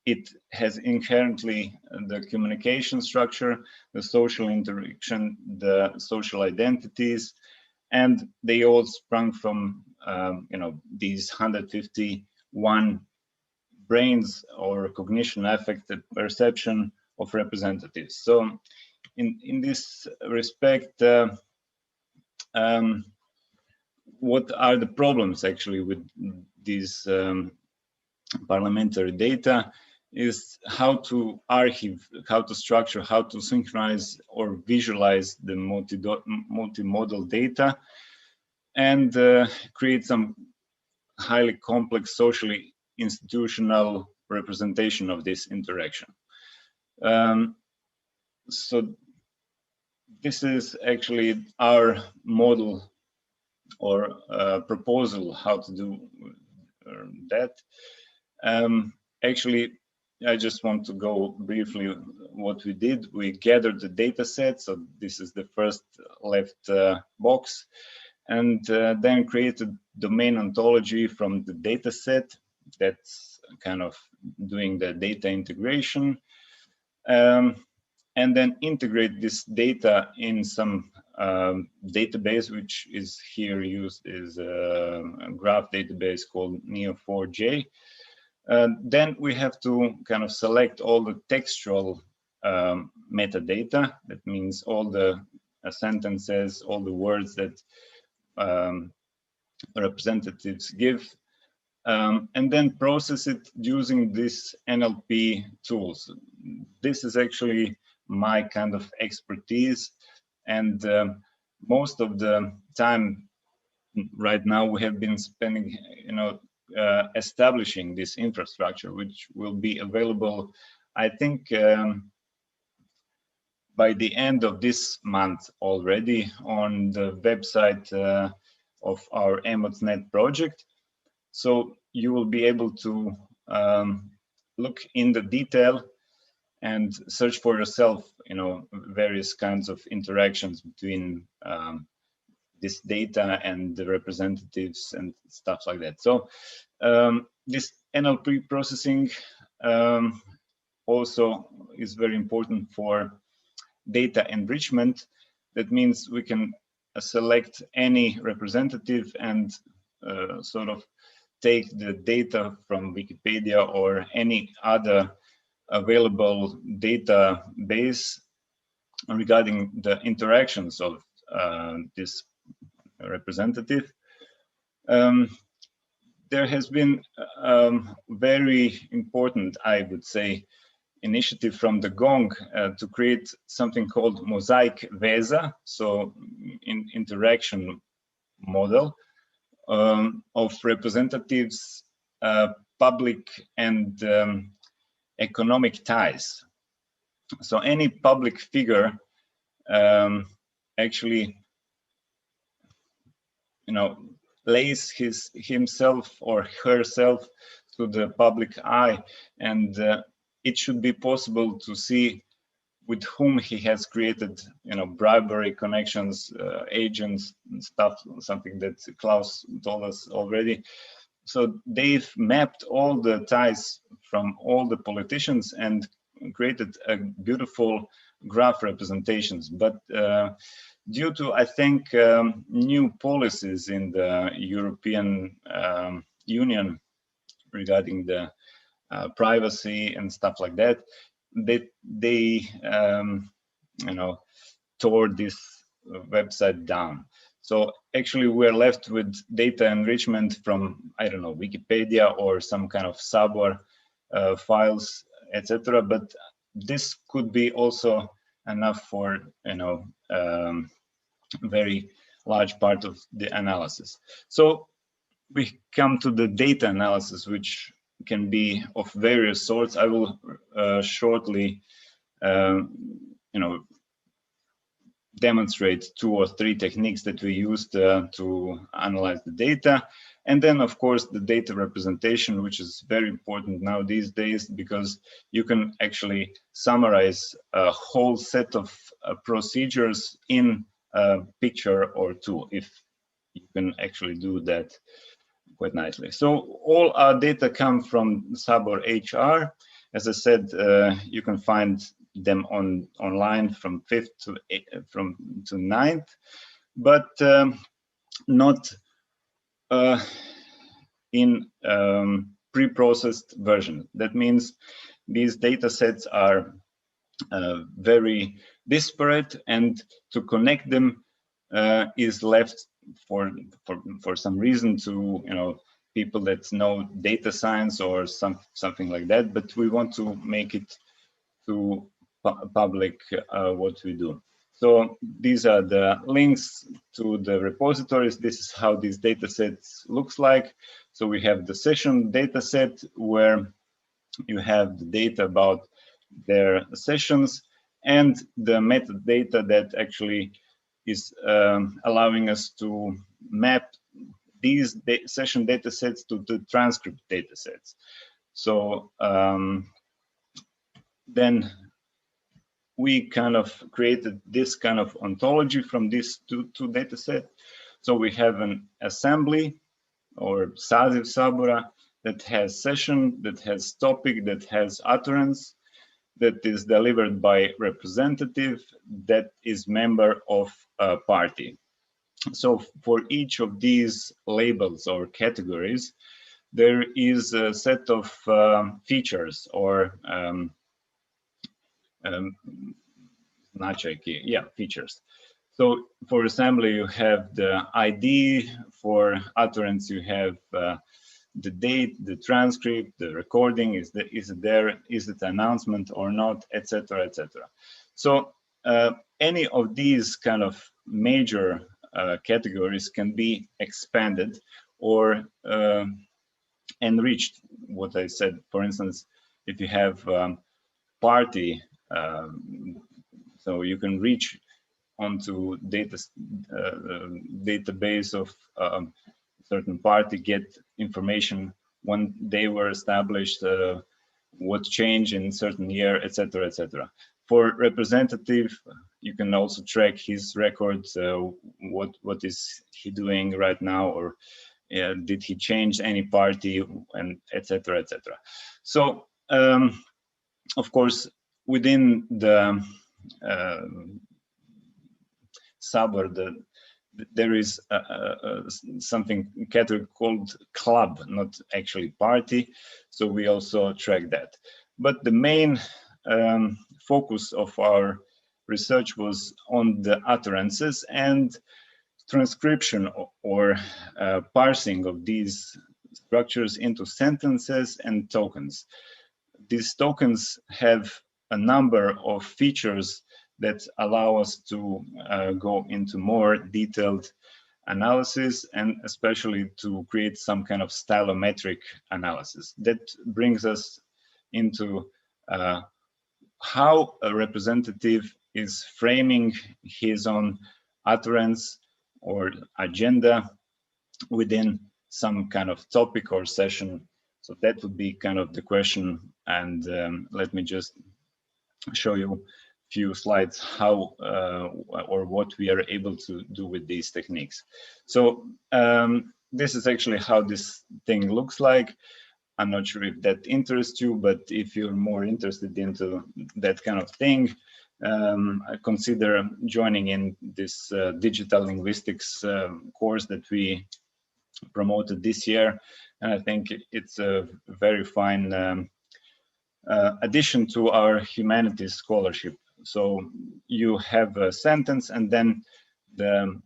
it has inherently the communication structure, the social interaction, the social identities, and they all sprung from these 151 brains or cognition, affect, perception of representatives. So in this respect, what are the problems actually with these parliamentary data is how to archive, how to structure, how to synchronize or visualize the multimodal data, and create some highly complex socially institutional representation of this interaction. So this is actually our model or proposal how to do that. Actually, I just want to go briefly what we did. We gathered the data set, so this is the first left box, and then created domain ontology from the data set. That's kind of doing the data integration, and then integrate this data in some database, which is here used is a graph database called Neo4j. Then we have to kind of select all the textual metadata. That means all the sentences, all the words that representatives give, and then process it using these NLP tools. This is actually my kind of expertise, and most of the time right now we have been spending, establishing this infrastructure, which will be available, I think, by the end of this month already on the website of our EmotsNet project. So you will be able to look in the detail and search for yourself, various kinds of interactions between this data and the representatives and stuff like that. So this NLP processing also is very important for data enrichment. That means we can select any representative and sort of take the data from Wikipedia or any other available database regarding the interactions of this representative. There has been very important, I would say, initiative from the GONG to create something called mosaic veza, so interaction model of representatives, public and economic ties. So any public figure actually, lays himself or herself to the public eye, and it should be possible to see with whom he has created, bribery connections, agents, and stuff, something that Klaus told us already. So they've mapped all the ties from all the politicians and created a beautiful graph representations. But due to, I think, new policies in the European Union regarding the privacy and stuff like that, they tore this website down. So actually we're left with data enrichment from, I don't know, Wikipedia or some kind of SABOR files, etc. But this could be also enough for, very large part of the analysis. So we come to the data analysis, which can be of various sorts. I will shortly, demonstrate 2 or 3 techniques that we used to analyze the data. And then, of course, the data representation, which is very important now these days, because you can actually summarize a whole set of procedures in a picture or 2, if you can actually do that quite nicely. So all our data come from SABOR HR. As I said, you can find them online from 5th to 9th, but not in pre-processed version. That means these data sets are very disparate, and to connect them is left for some reason to people that know data science or something like that. But we want to make it to public what we do. So these are the links to the repositories. This is how these data sets looks like. So we have the session data set where you have the data about their sessions and the metadata that actually is allowing us to map these session data sets to the transcript data sets. So then we kind of created this kind of ontology from these two data sets. So we have an assembly or saziv sabora that has session, that has topic, that has utterance, that is delivered by representative, that is member of a party. So for each of these labels or categories, there is a set of features or features. So for assembly, you have the ID. For utterance, you have the date, the transcript, the recording. Is it there? Is it announcement or not, etc., etc. So any of these kind of major categories can be expanded or enriched. What I said, for instance, if you have party So you can reach onto database of certain party, get information when they were established, what changed in certain year, etc., etc. For representative, you can also track his records, what is he doing right now, or did he change any party, and etc., etc. So of course, within the suburb, there is something category called club, not actually party. So we also track that. But the main focus of our research was on the utterances and transcription or parsing of these structures into sentences and tokens. These tokens have a number of features that allow us to go into more detailed analysis, and especially to create some kind of stylometric analysis. That brings us into how a representative is framing his own utterance or agenda within some kind of topic or session. So that would be kind of the question. And let me just show you few slides how or what we are able to do with these techniques. So this is actually how this thing looks like. I'm not sure if that interests you, but if you're more interested into that kind of thing, I consider joining in this digital linguistics course that we promoted this year. And I think it's a very fine addition to our humanities scholarship. So you have a sentence, and then the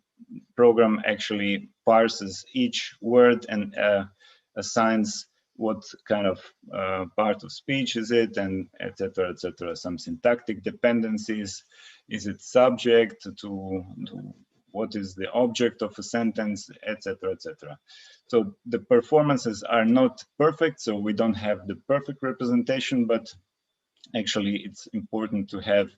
program actually parses each word and assigns what kind of part of speech is it, and etc., etc. Some syntactic dependencies. Is it subject to what is the object of a sentence, etc., etc. So the performances are not perfect, so we don't have the perfect representation, but actually it's important to have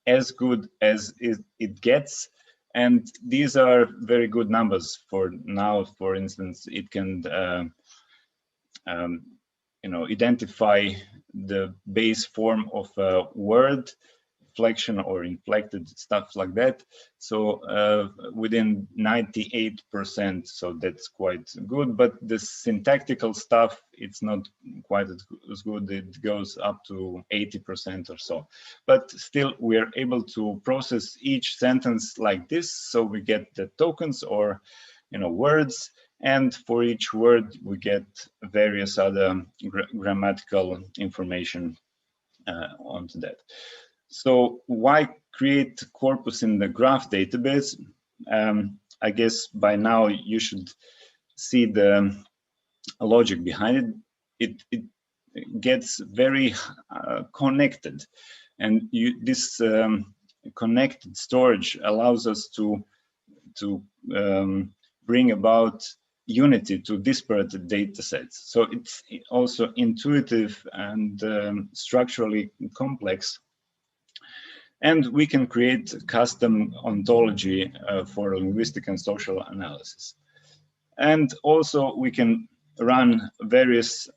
as good as it gets. And these are very good numbers for now. For instance, it can identify the base form of a word, inflection or inflected, stuff like that. So within 98%, so that's quite good. But the syntactical stuff, it's not quite as good. It goes up to 80% or so. But still, we are able to process each sentence like this. So we get the tokens or words. And for each word, we get various other grammatical information onto that. So why create corpus in the graph database? I guess by now you should see the logic behind it. It gets very connected, and this connected storage allows us to bring about unity to disparate data sets. So it's also intuitive and structurally complex. And we can create custom ontology for linguistic and social analysis. And also we can run various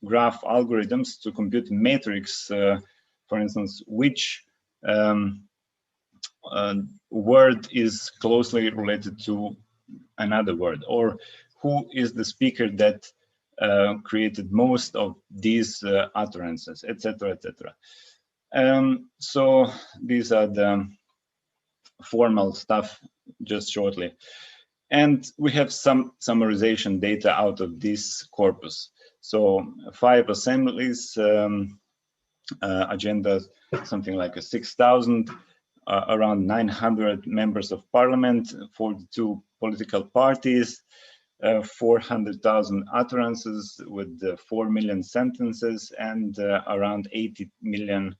graph algorithms to compute metrics, for instance, which word is closely related to another word, or who is the speaker that created most of these utterances, etc., etc. So these are the formal stuff, just shortly. And we have some summarization data out of this corpus. So 5 assemblies, agenda, something like 6,000, around 900 members of parliament, 42 political parties, 400,000 utterances with 4 million sentences, and around 80 million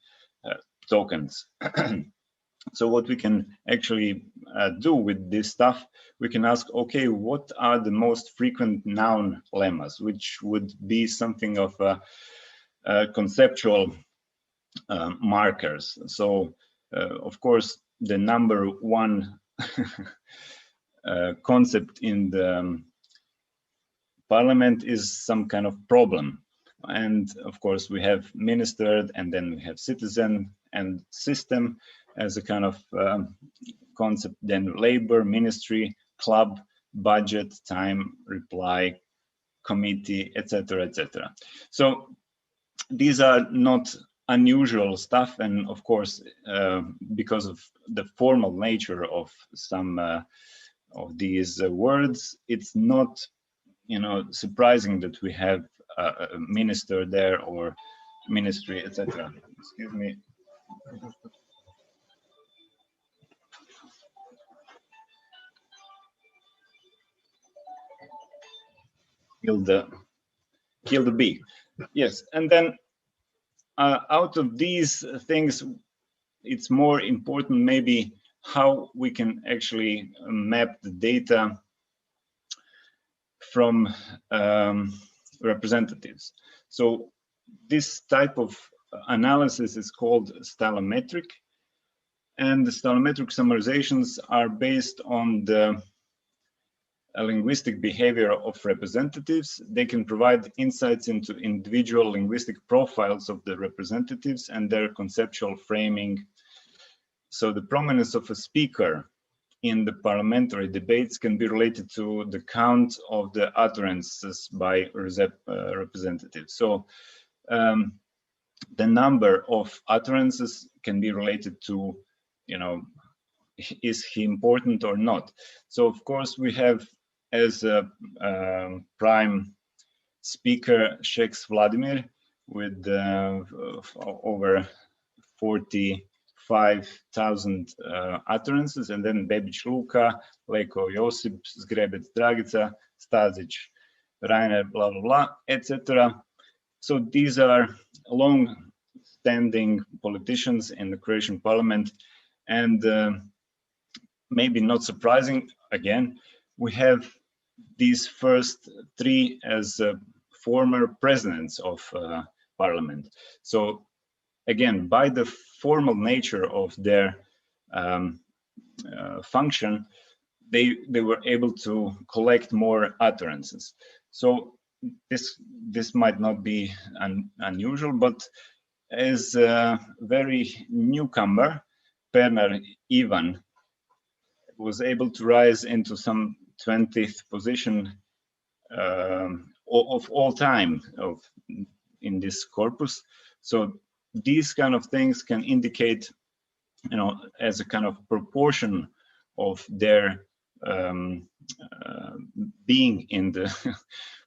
tokens. So what we can actually do with this stuff, we can ask, okay, what are the most frequent noun lemmas, which would be something of a conceptual markers. So Of course, the number one concept in the parliament is some kind of problem. And of course, we have minister, and then we have citizen and system as a kind of concept, then labor, ministry, club, budget, time, reply, committee, etc., etc. So these are not unusual stuff, and of course, because of the formal nature of some of these words, it's not, you know, surprising that we have a minister there or ministry, etc. Excuse me. Kill the bee. Yes, and then out of these things, it's more important maybe how we can actually map the data from representatives. So this type of analysis is called stylometric, and the stylometric summarizations are based on the linguistic behavior of representatives. They can provide insights into individual linguistic profiles of the representatives and their conceptual framing. So the prominence of a speaker in the parliamentary debates can be related to the count of the utterances by representatives. So the number of utterances can be related to, you know, is he important or not? So of course we have as a prime speaker Šeks Vladimir with over 45,000 utterances, and then Bebić Luka, Leko Josip, Zgrebec Dragica, Stazić Rainer, blah blah blah, etc. So these are long-standing politicians in the Croatian parliament, and maybe not surprising, again, we have these first three as former presidents of parliament. So again, by the formal nature of their function, they were able to collect more utterances. So this might not be unusual, but as a very newcomer, Pernar Ivan was able to rise into some 20th position of all time in this corpus. So these kind of things can indicate, you know, as a kind of proportion of their being in the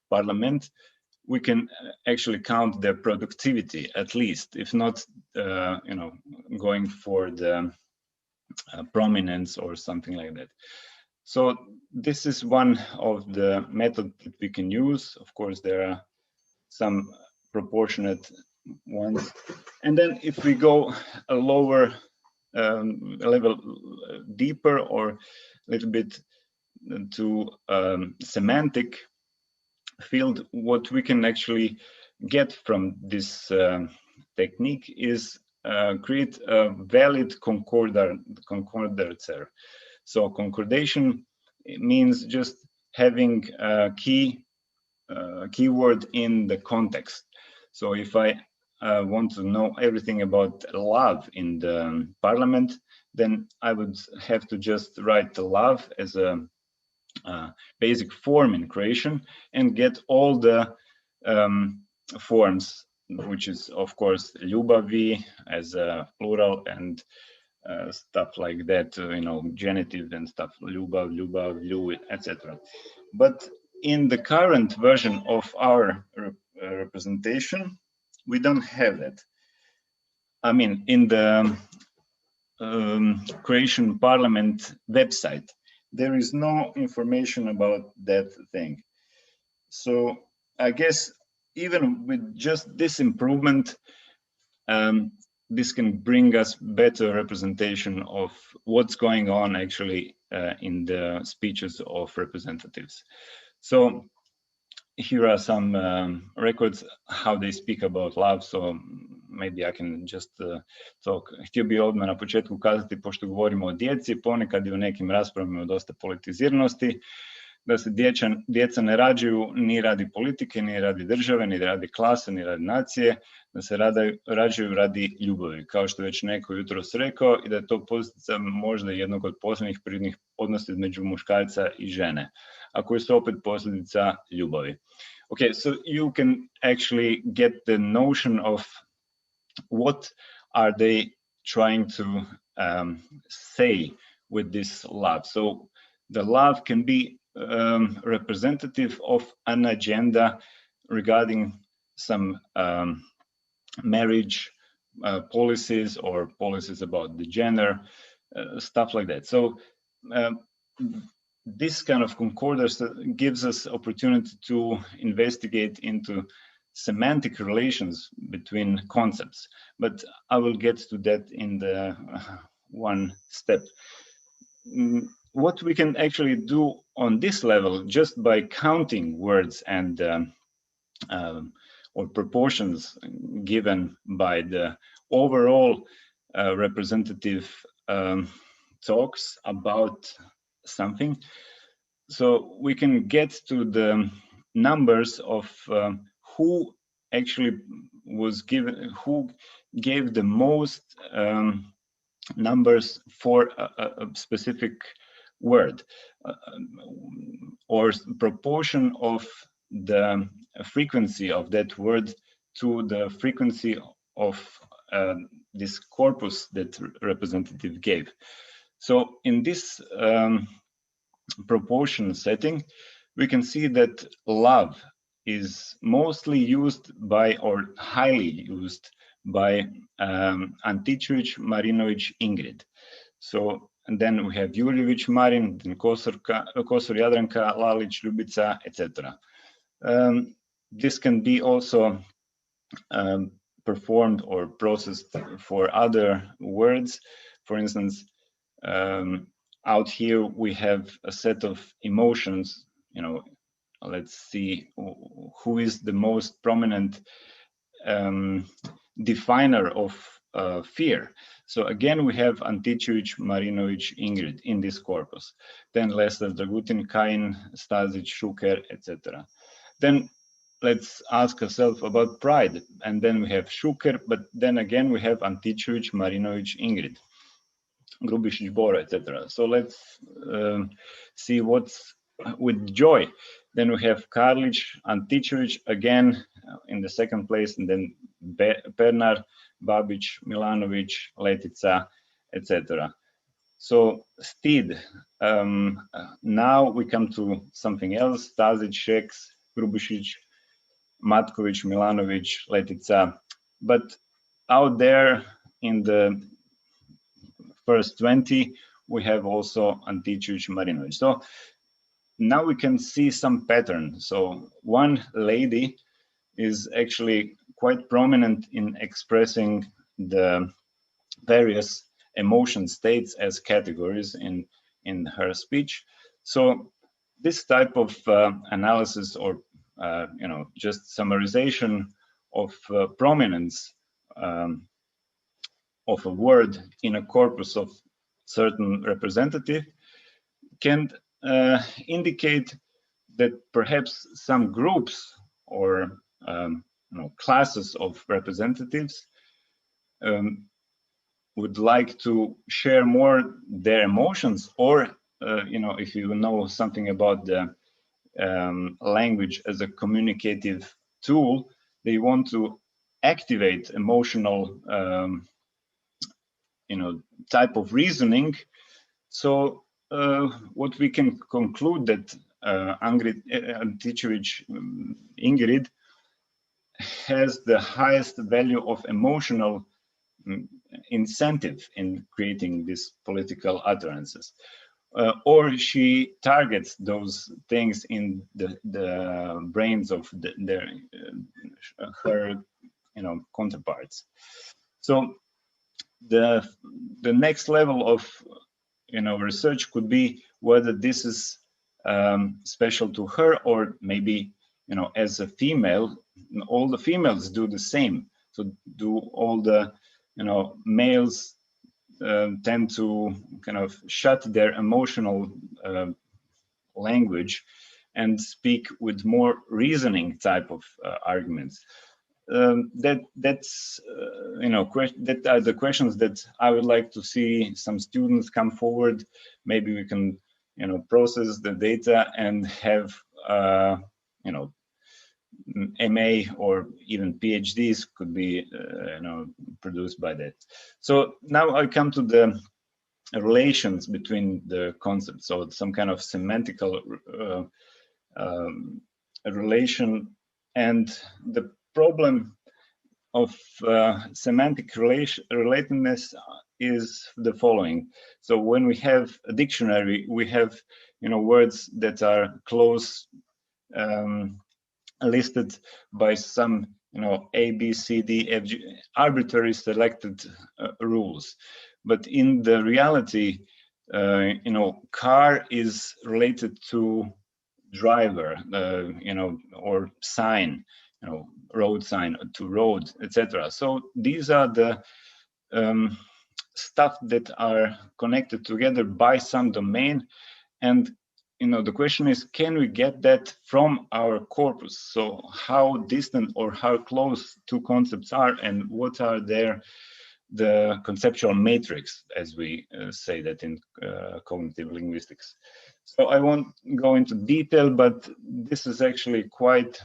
parliament, we can actually count their productivity, at least, if not, you know, going for the prominence or something like that. So this is one of the methods that we can use. Of course, there are some proportionate ones. And then if we go a lower level deeper, or a little bit to semantic field, what we can actually get from this technique is create a valid concordator. So concordation means just having a keyword in the context. So if I want to know everything about love in the parliament, then I would have to just write the love as a basic form in Croatian and get all the forms, which is of course ljubavi as a plural and stuff like that, you know, genitive and stuff, ljubav, ljubav, lju, etc. But in the current version of our representation, we don't have that. I mean, in the Croatian Parliament website, there is no information about that thing. So I guess even with just this improvement, this can bring us better representation of what's going on actually in the speeches of representatives. So here are some records how they speak about love. So maybe I can just talk. Htio bih odmah na početku kazati, pošto govorimo o djeci, ponekad i u nekim raspravama dosta politiziranosti, da se djeca ne rađaju ni radi politike, ni radi države, ni radi klase, ni radi nacije, da se rađaju radi ljubavi, kao što je već neko jutros rekao, i da je to posljedica možda jednog od posljednjih prirodnih odnosa između muškarca i žene, a koji su opet posljedica ljubavi. Okay, so you can actually get the notion of what are they trying to say with this love. So the love can be representative of an agenda regarding some marriage policies or policies about the gender, stuff like that. So this kind of concordance gives us opportunity to investigate into semantic relations between concepts, but I will get to that in the one step. What we can actually do on this level, just by counting words and or proportions given by the overall representative talks about something, so we can get to the numbers of who actually was given, who gave the most numbers for a specific word, or proportion of the frequency of that word to the frequency of this corpus that representative gave. So in this proportion setting, we can see that love is mostly used by, or highly used by, Antičević, Marinović, Ingrid. So, and then we have Jurjević, Marin, then Kosor, Jadranka, Lalić, Ljubica, etc. This can be also performed or processed for other words. For instance, out here we have a set of emotions. You know, let's see who is the most prominent definer of fear. So again, we have Antičević, Marinović, Ingrid in this corpus. Then Lesar, Dragutin, Kajin, Stazić, Šuker, etc. Then let's ask ourselves about pride. And then we have Šuker, but then again, we have Antičević, Marinović, Ingrid, Grubišić, Bora, etc. So let's see what's with joy. Then we have Karlić, Antičević again in the second place, and then Pernar, Babić, Milanović, Letica, etc. So stid. Now we come to something else: Stazić, Šeks, Grubišić, Matković, Milanović, Letica. But out there in the first 20, we have also Antičević, Marinović. So now we can see some pattern. So one lady is actually quite prominent in expressing the various emotion states as categories in her speech. So this type of analysis, or you know, just summarization of prominence of a word in a corpus of certain representative can indicate that perhaps some groups or you know, classes of representatives would like to share more their emotions, or you know, if you know something about the language as a communicative tool, they want to activate emotional you know, type of reasoning. So what we can conclude that Antičević, Ingrid has the highest value of emotional incentive in creating these political utterances, or she targets those things in the brains of her you know, counterparts. So the next level of you know, research could be whether this is special to her, or maybe, you know, as a female, all the females do the same. So do all the, males tend to kind of shut their emotional language and speak with more reasoning type of arguments? That's that are the questions that I would like to see some students come forward. Maybe we can process the data and have MA or even PhDs could be produced by that. So now I come to the relations between the concepts, so some kind of semantical relation. And the problem of semantic relatedness is the following. So when we have a dictionary, we have words that are close, listed by some A, B, C, D, F, G, arbitrary selected rules. But in the reality, car is related to driver, or sign, road sign to road, etc. So these are the stuff that are connected together by some domain. And the question is, can we get that from our corpus? So how distant or how close two concepts are, and what are the conceptual matrix, as we say that in cognitive linguistics. So I won't go into detail, but this is actually quite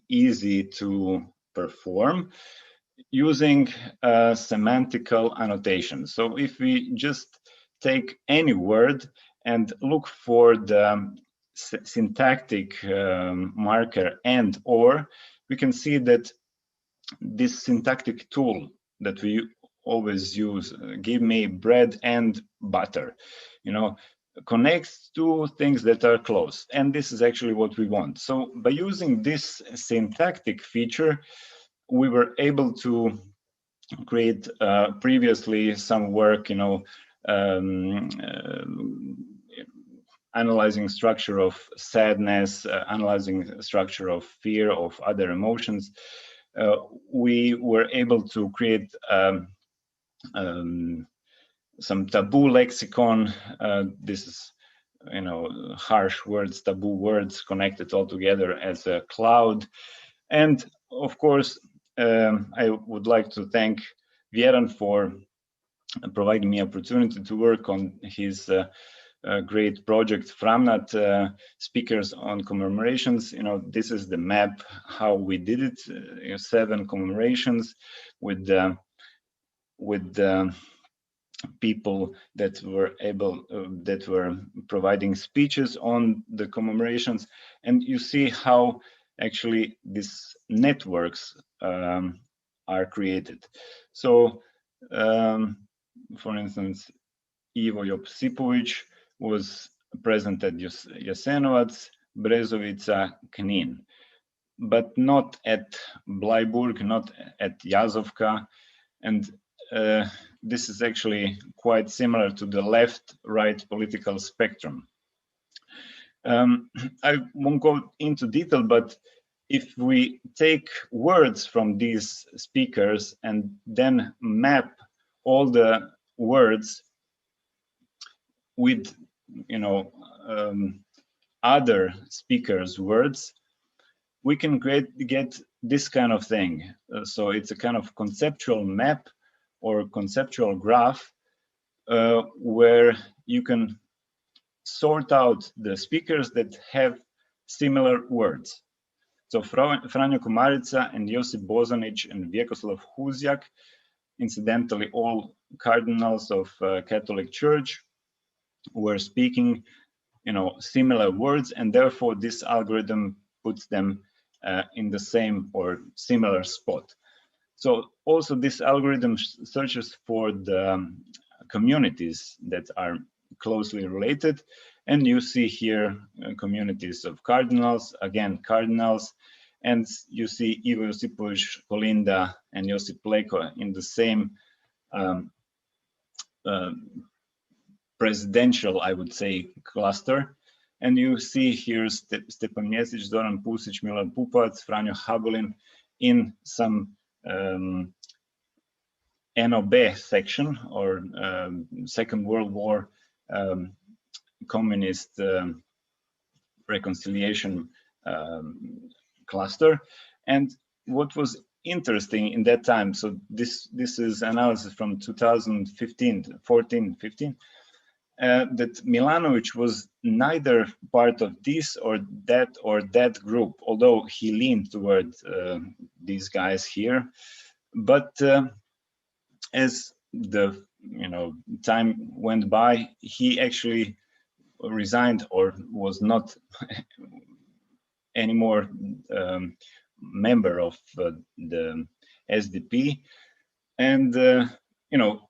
easy to perform using semantical annotation. So if we just take any word and look for the syntactic marker and or, we can see that this syntactic tool that we always use, give me bread and butter, connects to things that are close. And this is actually what we want. So by using this syntactic feature, we were able to create previously some work, analyzing structure of sadness, analyzing structure of fear, of other emotions. We were able to create some taboo lexicon. This is, harsh words, taboo words connected all together as a cloud. And of course, I would like to thank Vjeran for providing me opportunity to work on his great project, Framnat, speakers on commemorations. This is the map how we did it. 7 commemorations with people that were able, that were providing speeches on the commemorations, and you see how actually these networks are created. So, for instance, Ivo Josipovic was present at Jasenovac, Brezovica, Knin, but not at Bleiburg, not at Jazovka, and this is actually quite similar to the left-right political spectrum. I won't go into detail, but if we take words from these speakers and then map all the words with, other speakers' words, we can get this kind of thing. So it's a kind of conceptual map or conceptual graph where you can sort out the speakers that have similar words. So Franjo Komarica and Josip Bozanic and Vjekoslav Huzjak, incidentally all cardinals of Catholic Church, were speaking, similar words, and therefore this algorithm puts them in the same or similar spot. So also this algorithm searches for the communities that are closely related, and you see here communities of cardinals, again cardinals, and you see Ivo Josipovic, Kolinda, and Josip Leko in the same presidential, I would say, cluster. And you see here Stepan Mjesic, Zoran Pusic, Milan Pupac, Franjo Habolin, in some NOB section, or Second World War communist reconciliation cluster. And what was interesting in that time, so this is analysis from 2015, 14, 15, that Milanovic was neither part of this or that group, although he leaned toward these guys here. But as the time went by, he actually resigned, or was not anymore member of the SDP, and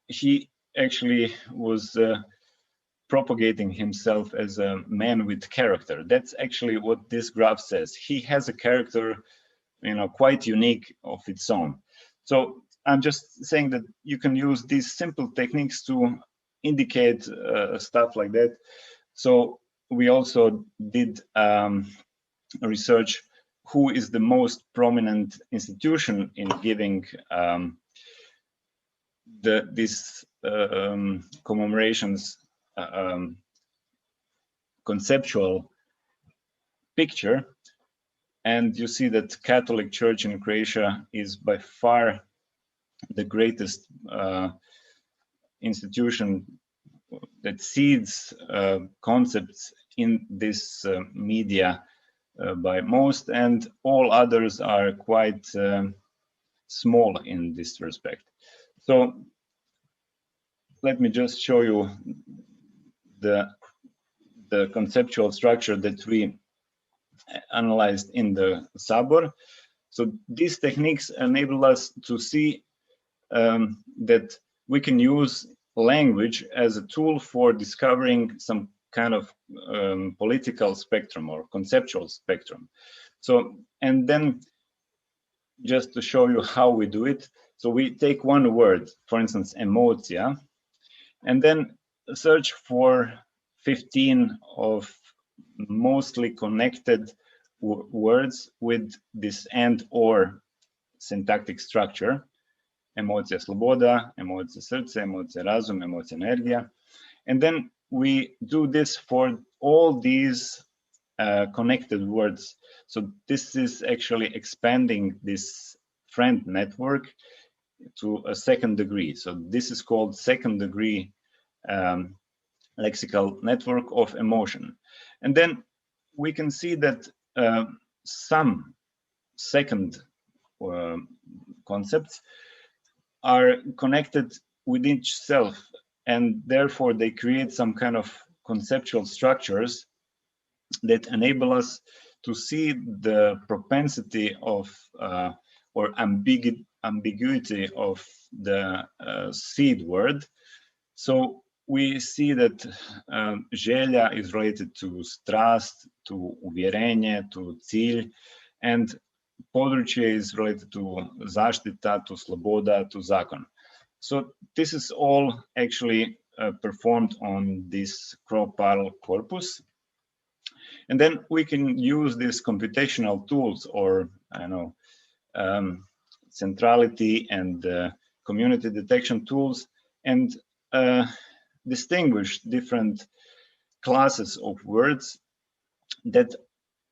he actually was propagating himself as a man with character. That's actually what this graph says. He has a character, quite unique of its own. So I'm just saying that you can use these simple techniques to indicate stuff like that. So we also did research who is the most prominent institution in giving these commemorations conceptual picture. And you see that Catholic Church in Croatia is by far the greatest institution that seeds concepts in this media by most, and all others are quite small in this respect. So let me just show you the conceptual structure that we analyzed in the Sabor. So these techniques enable us to see that we can use language as a tool for discovering some kind of political spectrum or conceptual spectrum. So, and then just to show you how we do it, so we take one word, for instance, emocija, and then search for 15 of mostly connected words with this and or syntactic structure. Emocija sloboda, emocija srce, emocija razum, emocija energija. And then we do this for all these connected words. So this is actually expanding this friend network to a second degree. So this is called second degree lexical network of emotion. And then we can see that some second concepts are connected with each self, and therefore they create some kind of conceptual structures that enable us to see the propensity of or ambiguity of the seed word. So we see that želja is related to strast, to uvjerenje, to cilj, and područje is related to zaštita, to sloboda, to zakon. So this is all actually performed on this crow-parl corpus. And then we can use these computational tools, or centrality and community detection tools, and distinguish different classes of words that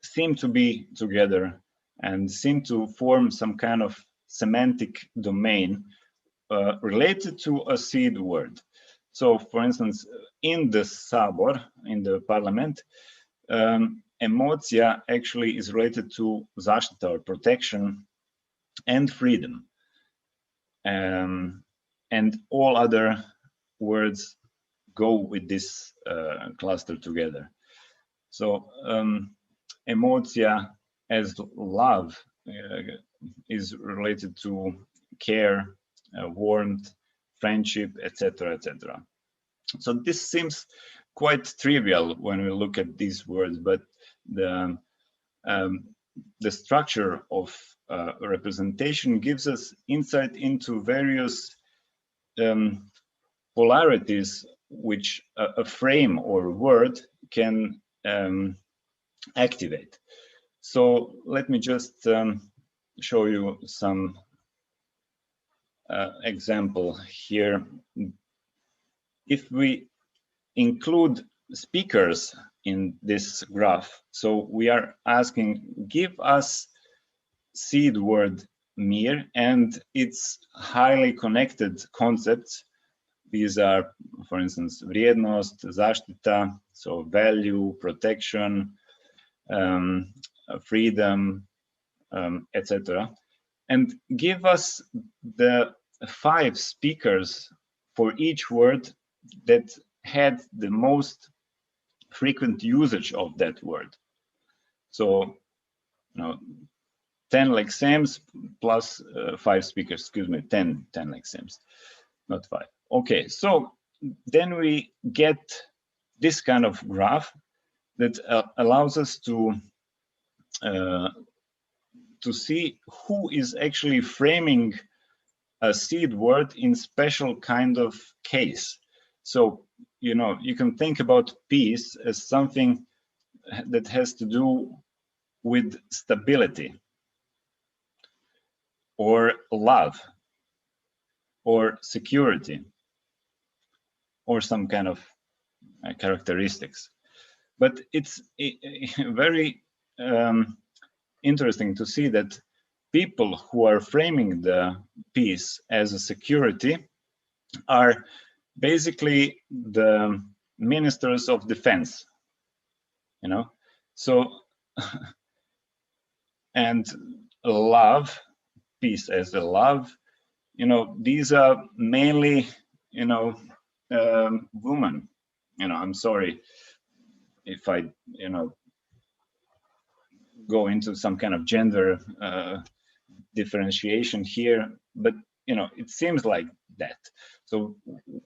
seem to be together and seem to form some kind of semantic domain related to a seed word. So, for instance, in the Sabor, in the Parliament, emocija actually is related to zaštita, or protection, and freedom. And all other words go with this cluster together. So emocija as love is related to care, warmth, friendship, etc., etc. So this seems quite trivial when we look at these words, but the structure of representation gives us insight into various polarities which a frame or word can activate. So let me just show you some example here. If we include speakers in this graph, so we are asking, give us seed word mir and its highly connected concepts. These are, for instance, vrijednost, zaštita, so value, protection, freedom, etc. And give us the 5 speakers for each word that had the most frequent usage of that word. So, 10 lexemes plus 5 speakers, excuse me, 10 lexemes, not 5. Okay, so then we get this kind of graph that allows us to see who is actually framing a seed word in special kind of case. So, you can think about peace as something that has to do with stability, or love, or security, or some kind of characteristics. But it's very interesting to see that people who are framing the peace as a security are basically the ministers of defense, so and love, peace as a love, these are mainly women. I'm sorry if I go into some kind of gender differentiation here, but it seems like that. So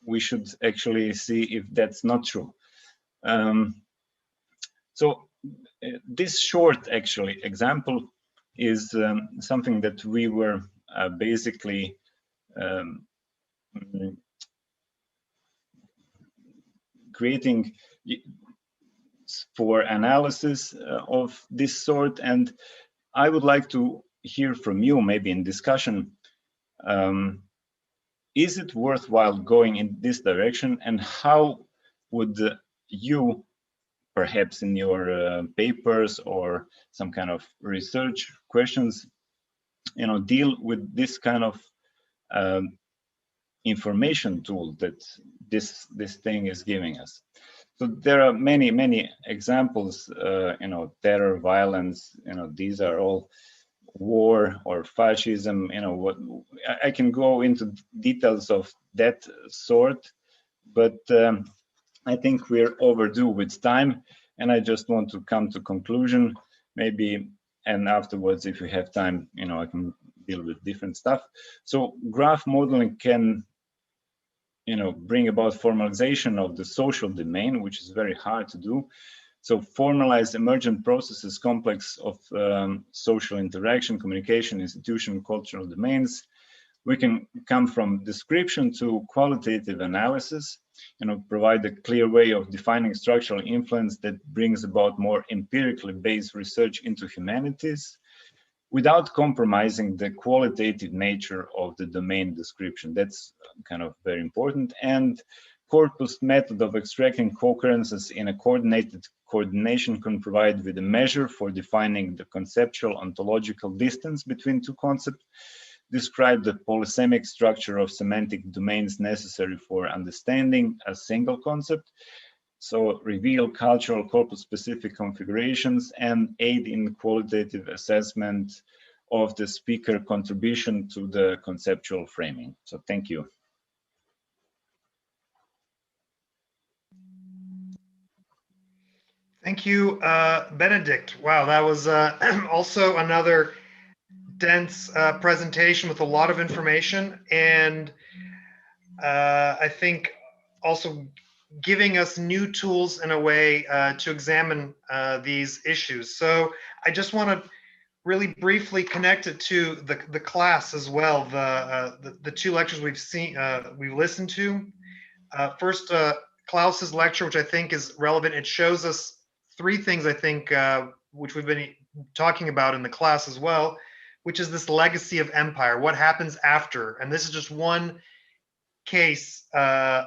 we should actually see if that's not true. So this short actually example is something that we were basically creating for analysis of this sort, and I would like to hear from you, maybe in discussion, is it worthwhile going in this direction, and how would you, perhaps in your papers or some kind of research questions, deal with this kind of information tool that this thing is giving us? So there are many examples, terror, violence, these are all war or fascism, what I can go into details of that sort, but I think we're overdue with time, and I just want to come to conclusion maybe, and afterwards, if we have time, I can deal with different stuff. So graph modeling can bring about formalization of the social domain, which is very hard to do. So formalized emergent processes, complex of social interaction, communication, institution, cultural domains. We can come from description to qualitative analysis, provide a clear way of defining structural influence that brings about more empirically based research into humanities, without compromising the qualitative nature of the domain description. That's kind of very important. And corpus method of extracting co-occurrences in a coordination can provide with a measure for defining the conceptual ontological distance between two concepts, describe the polysemic structure of semantic domains necessary for understanding a single concept, so reveal cultural corpus-specific configurations, and aid in qualitative assessment of the speaker contribution to the conceptual framing. So thank you. Thank you, Benedikt. Wow, that was also another dense presentation with a lot of information, and I think also giving us new tools in a way to examine these issues. So I just want to really briefly connect it to the class as well. The 2 lectures we've listened to. First, Klaus's lecture, which I think is relevant. It shows us 3 things, I think, which we've been talking about in the class as well. which is this legacy of empire. What happens after? And this is just one case of,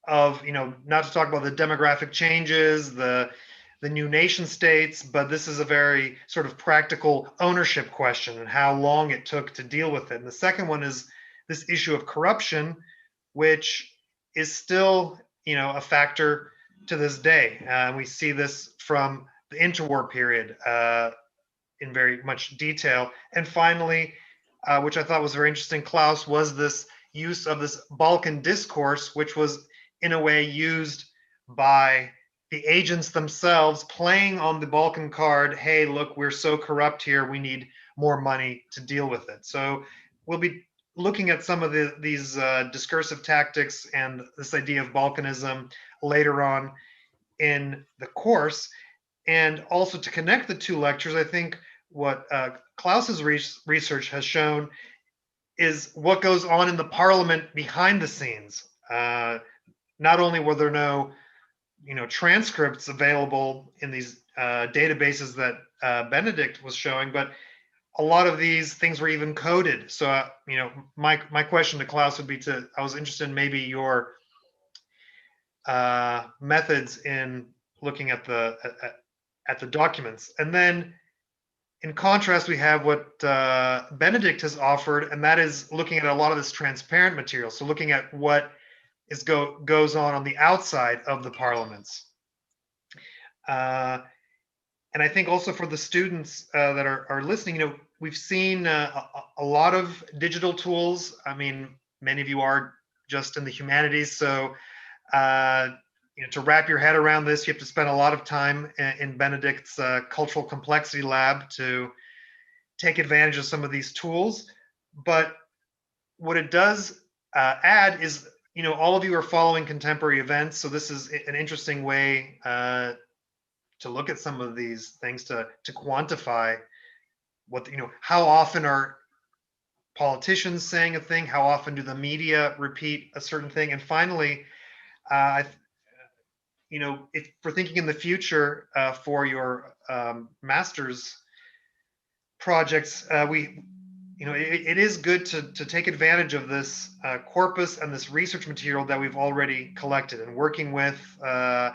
not to talk about the demographic changes, the new nation states, but this is a very sort of practical ownership question and how long it took to deal with it. And the second one is this issue of corruption, which is still, a factor to this day. We see this from the interwar period in very much detail. And finally, which I thought was very interesting, Klaus, was this use of this Balkan discourse, which was in a way used by the agents themselves, playing on the Balkan card. Hey, look, we're so corrupt here. We need more money to deal with it. So we'll be looking at some of these discursive tactics and this idea of Balkanism later on in the course. And also to connect the two lectures, I think what Klaus's research has shown is what goes on in the parliament behind the scenes. Not only were there no transcripts available in these databases that Benedikt was showing, but a lot of these things were even coded. So, my question to Klaus would be I was interested in maybe your methods in looking at the documents. And then in contrast, we have what Benedikt has offered, and that is looking at a lot of this transparent material. So looking at what goes on the outside of the parliaments. And I think also for the students that are listening, we've seen a lot of digital tools. I mean, many of you are just in the humanities, so to wrap your head around this, you have to spend a lot of time in Benedikt's cultural complexity lab to take advantage of some of these tools. But what it does add is, all of you are following contemporary events, so this is an interesting way to look at some of these things, to quantify what, how often are politicians saying a thing, how often do the media repeat a certain thing, and finally, if we're thinking in the future for your master's projects, it is good to take advantage of this corpus and this research material that we've already collected, and working with a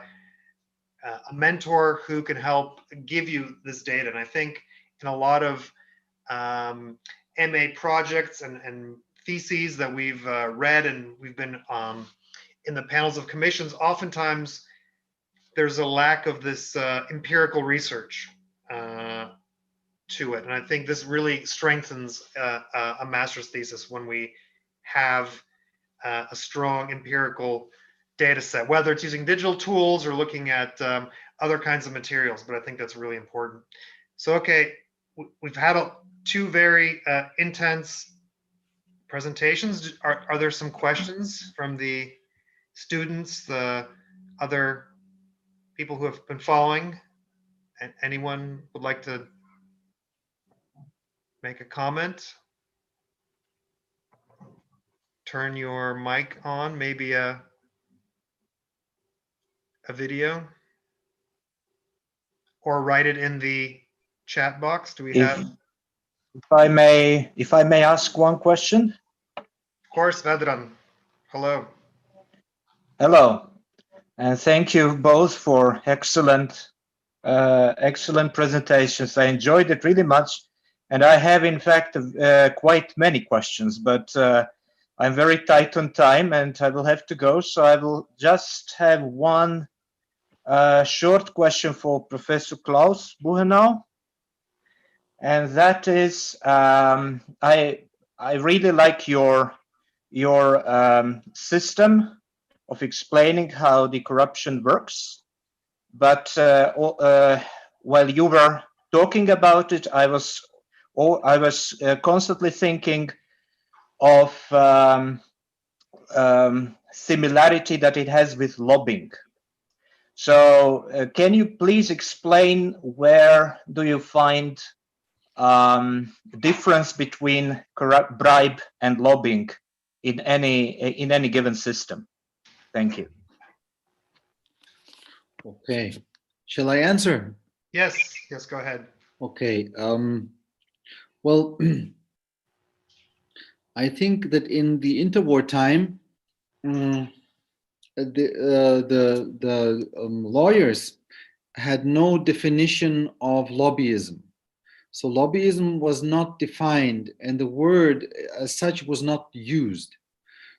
mentor who can help give you this data. And I think in a lot of MA projects and theses that we've read, and we've been in the panels of commissions, oftentimes there's a lack of this empirical research to it. And I think this really strengthens a master's thesis when we have a strong empirical data set, whether it's using digital tools or looking at other kinds of materials. But I think that's really important. So, okay, we've had two very intense presentations. Are there some questions from the students, the other people who have been following? And anyone would like to make a comment? Turn your mic on, maybe a video, or write it in the chat box. Do we have? If I may ask one question. Of course, Vedran. Hello. Hello, and thank you both for excellent presentations. I enjoyed it really much, and I have in fact quite many questions, but I'm very tight on time and I will have to go, so I will just have one short question for Professor Klaus Buchenau, and that is, I really like your system of explaining how the corruption works, but while you were talking about it, I was constantly thinking of similarity that it has with lobbying. So can you please explain where do you find difference between bribe and lobbying in any given system? Thank you. Okay, shall I answer? Yes, go ahead. Okay. Well, I think that in the interwar time, the lawyers had no definition of lobbyism. So lobbyism was not defined, and the word as such was not used.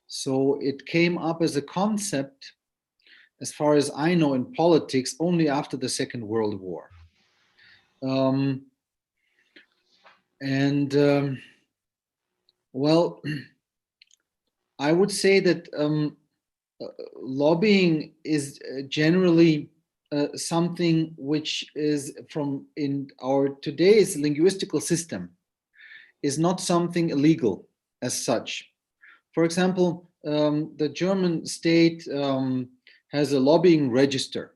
So it came up as a concept, as far as I know, in politics only after the Second World War. Well, I would say that lobbying is generally something which is in our today's linguistical system is not something illegal as such. For example, the German state has a lobbying register.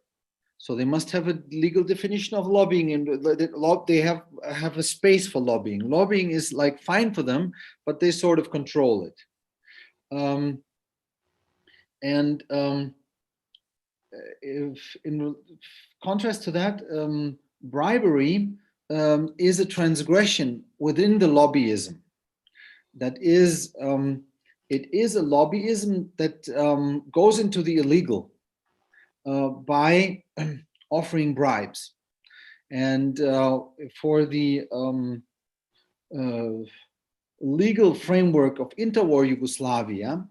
So they must have a legal definition of lobbying, and they have a space for lobbying. Lobbying is like fine for them, but they sort of control it. If in contrast to that, bribery is a transgression within the lobbyism. That is, it is a lobbyism that goes into the illegal by offering bribes. And for the legal framework of interwar Yugoslavia,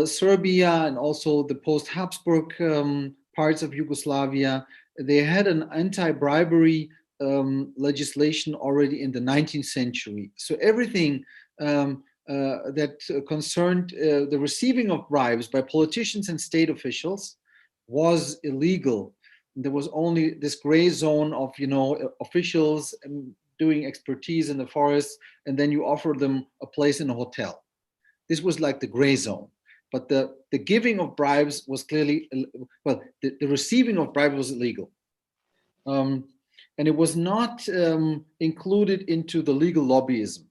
Serbia and also the post-Habsburg parts of Yugoslavia, they had an anti-bribery legislation already in the 19th century. So everything that concerned the receiving of bribes by politicians and state officials was illegal. There was only this gray zone of, officials doing expertise in the forest, and then you offer them a place in a hotel. This was like the gray zone. But the giving of bribes was clearly, well, the receiving of bribes was illegal. And it was not included into the legal lobbyism.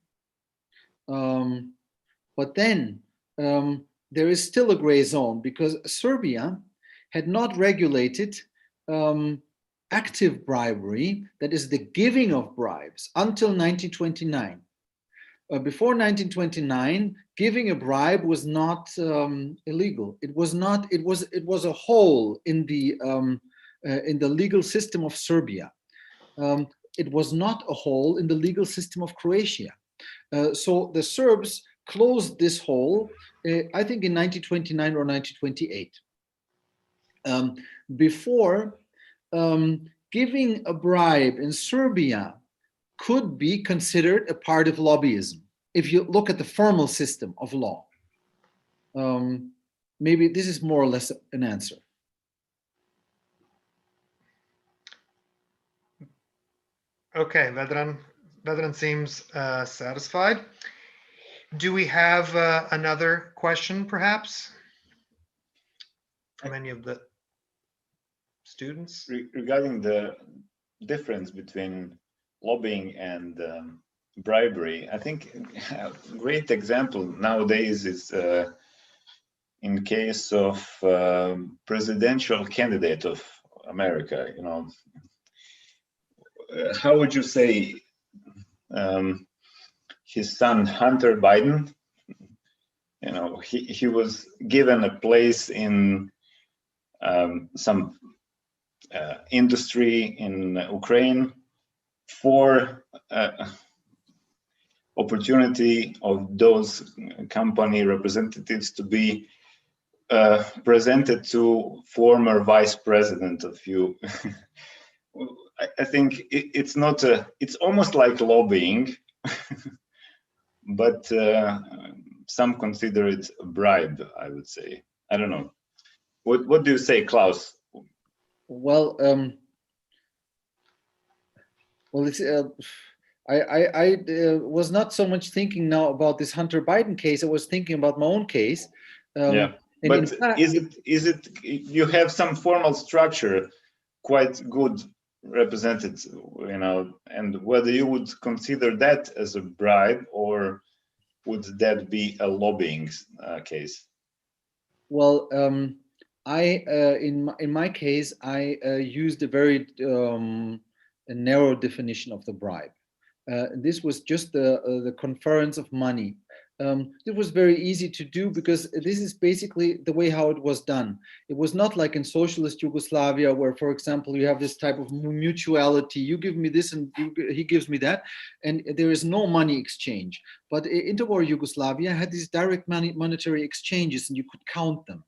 But then there is still a gray zone because Serbia had not regulated active bribery, that is the giving of bribes, until 1929. Before 1929, giving a bribe was not illegal. It was not. It was a hole in the legal system of Serbia. It was not a hole in the legal system of Croatia. So the Serbs closed this hole, I think, in 1929 or 1928. Before, giving a bribe in Serbia could be considered a part of lobbyism if you look at the formal system of law. Maybe this is more or less an answer. Okay, Vedran seems satisfied. Do we have another question, perhaps, from any of the students? Regarding the difference between lobbying and bribery, I think a great example nowadays is in case of presidential candidate of America. How would you say his son Hunter Biden? He was given a place in some industry in Ukraine for opportunity of those company representatives to be presented to former vice president of you. I think it's not it's almost like lobbying, but some consider it a bribe, I would say. I don't know. What do you say, Klaus? Well, it's, I was not so much thinking now about this Hunter Biden case. I was thinking about my own case. Yeah, but is it you have some formal structure, quite good represented, and whether you would consider that as a bribe or would that be a lobbying case? Well, in my case, I used a very a narrow definition of the bribe. This was just the conference of money. It was very easy to do because this is basically the way how it was done. It was not like in socialist Yugoslavia where, for example, you have this type of mutuality. You give me this and he gives me that, and there is no money exchange. But interwar Yugoslavia had these direct monetary exchanges, and you could count them.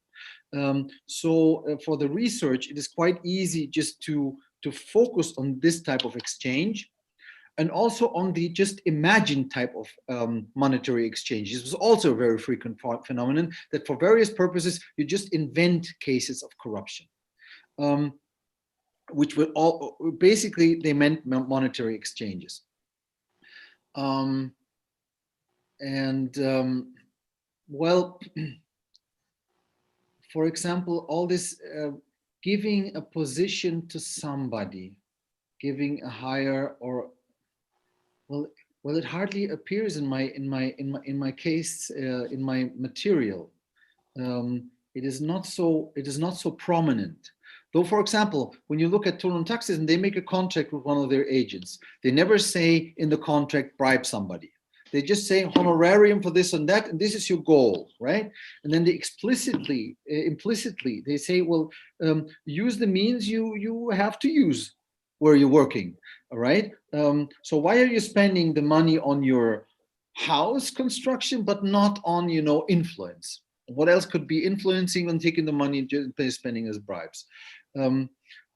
So for the research, it is quite easy just to focus on this type of exchange, and also on the just imagined type of monetary exchange. This was also a very frequent phenomenon, that for various purposes, you just invent cases of corruption, which were all, basically, they meant monetary exchanges. Well, for example, all this giving a position to somebody, giving a higher or well, it hardly appears in my case, in my material. It is not so prominent. Though, for example, when you look at Thurn and Taxis and they make a contract with one of their agents, they never say in the contract bribe somebody. They just say honorarium for this and that, and this is your goal, right? And then they implicitly, they say, well, use the means you have to use where you're working, all right? So why are you spending the money on your house construction, but not on, influence? What else could be influencing on taking the money and spending as bribes?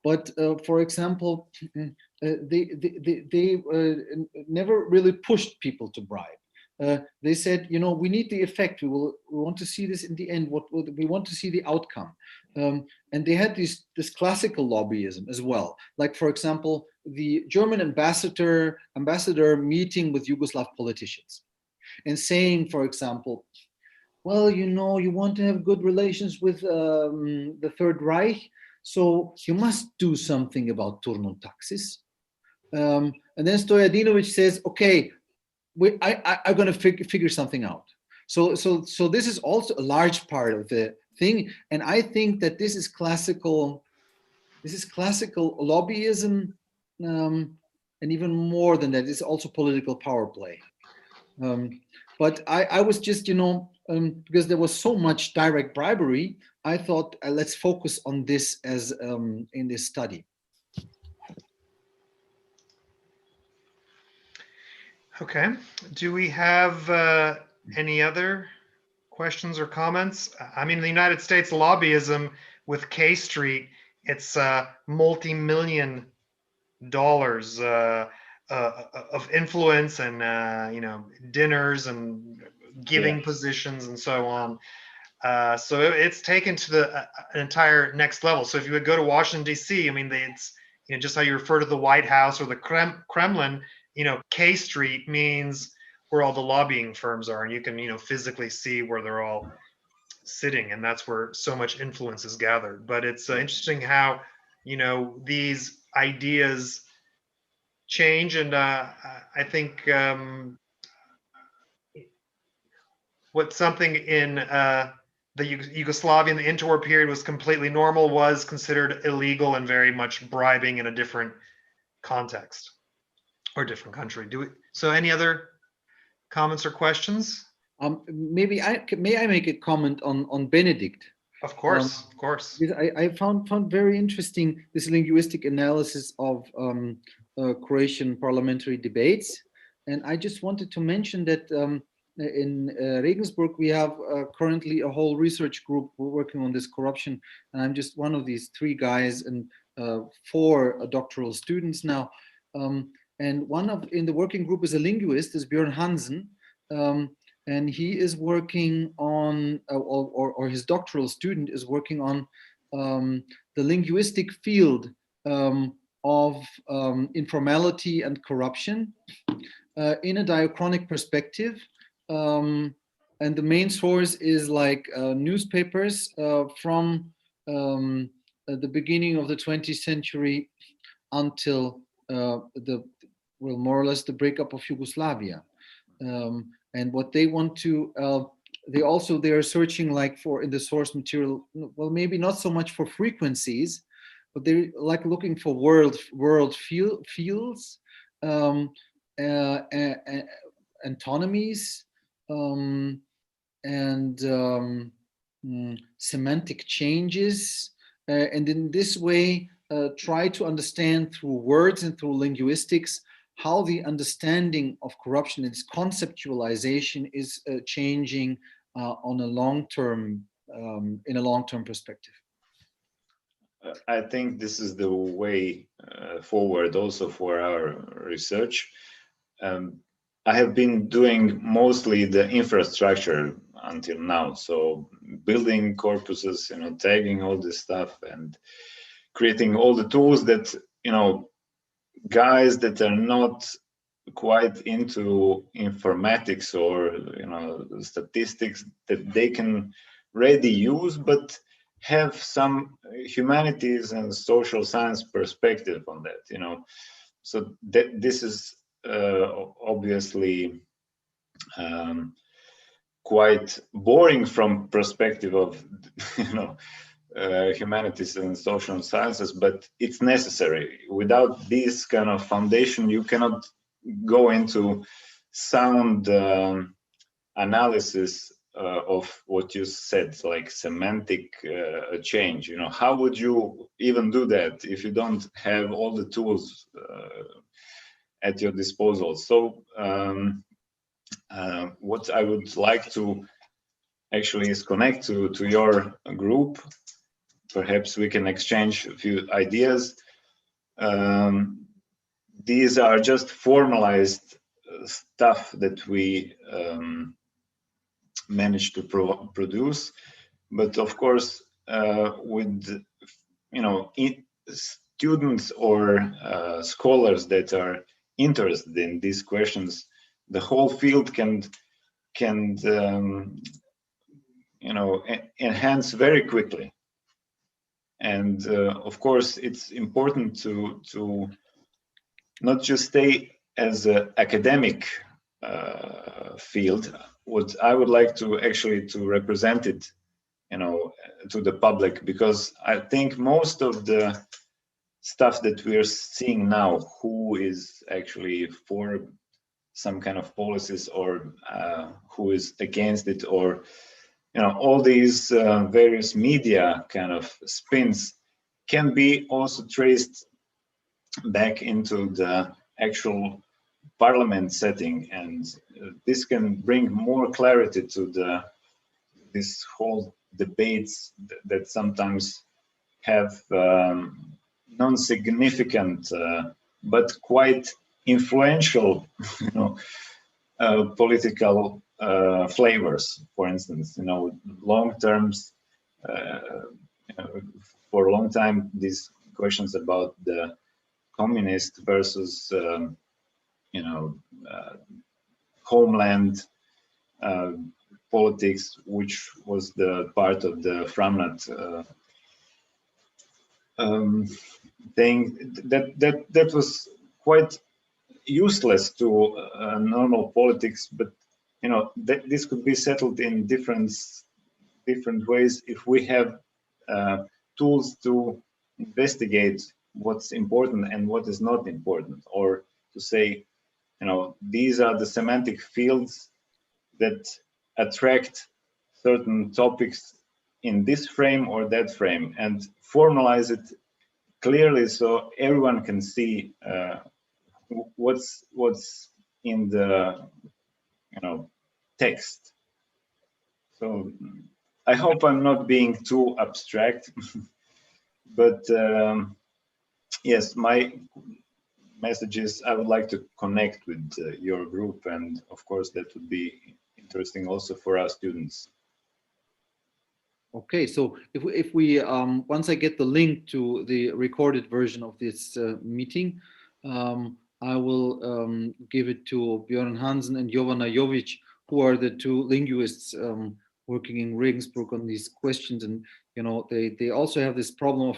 But for example, they never really pushed people to bribe. They said, we need the effect. We want to see this in the end. We want to see the outcome. And they had this classical lobbyism as well. Like, for example, the German ambassador meeting with Yugoslav politicians and saying, for example, well, you want to have good relations with the Third Reich, so you must do something about Thurn and Taxis. And then Stojadinovic says, okay, I'm going to figure something out. So this is also a large part of the thing, and I think that this is classical lobbyism, and even more than that, it's also political power play. But I was just, because there was so much direct bribery, I thought let's focus on this as in this study. Okay. Do we have any other questions or comments? I mean, the United States lobbyism with K Street, it's multi-million dollars of influence and dinners and giving positions and so on. So it's taken to an entire next level. So if you would go to Washington D.C., I mean, it's just how you refer to the White House or the Kremlin. K Street means where all the lobbying firms are, and you can physically see where they're all sitting, and that's where so much influence is gathered. But it's interesting how these ideas change, and I think what something in the Yugoslavian, the interwar period, was completely normal was considered illegal and very much bribing in a different context or different country. So any other comments or questions? May I make a comment on Benedikt? Of course, of course. I found very interesting this linguistic analysis of Croatian parliamentary debates, and I just wanted to mention that in Regensburg we have currently a whole research group working on this corruption, and I'm just one of these 3 guys and 4 doctoral students now. And one in the working group is a linguist, is Björn Hansen, and he is working on, or his doctoral student is working on the linguistic field of informality and corruption in a diachronic perspective. And the main source is like newspapers from the beginning of the 20th century until more or less the breakup of Yugoslavia. And what they want to, they are searching like for in the source material, well, maybe not so much for frequencies, but they're like looking for world fields. antonymies, and semantic changes, and in this way try to understand through words and through linguistics how the understanding of corruption, its conceptualization, is changing on a long-term, in a long-term perspective. I think this is the way forward also for our research. I have been doing mostly the infrastructure until now, so building corpuses, tagging all this stuff and creating all the tools that guys that are not quite into informatics or statistics, that they can ready use, but have some humanities and social science perspective on that. So this is obviously quite boring from perspective of humanities and social sciences, but it's necessary. Without this kind of foundation, you cannot go into sound analysis of what you said, like semantic change. How would you even do that if you don't have all the tools at your disposal? So what I would like to actually is connect to your group. Perhaps we can exchange a few ideas. These are just formalized stuff that we managed to produce, but of course with students or scholars that are interested in these questions, the whole field can enhance very quickly. And of course, it's important to not just stay as an academic field. What I would like to actually to represent it, to the public, because I think most of the stuff that we are seeing now, who is actually for some kind of policies or who is against it, or all these various media kind of spins can be also traced back into the actual parliament setting, and this can bring more clarity to this whole debates that sometimes have non-significant but quite influential political flavors. For instance, long terms, for a long time, these questions about the communist versus homeland politics, which was the part of the Framnat thing, that was quite useless to normal politics, but this could be settled in different ways if we have tools to investigate what's important and what is not important, or to say, these are the semantic fields that attract certain topics in this frame or that frame, and formalize it clearly so everyone can see what's in the text. So I hope I'm not being too abstract, but yes, my message is I would like to connect with your group, and of course that would be interesting also for our students. Okay, so if we once I get the link to the recorded version of this meeting, I will give it to Björn Hansen and Jovana Jovic, who are the two linguists working in Regensburg on these questions. And they also have this problem of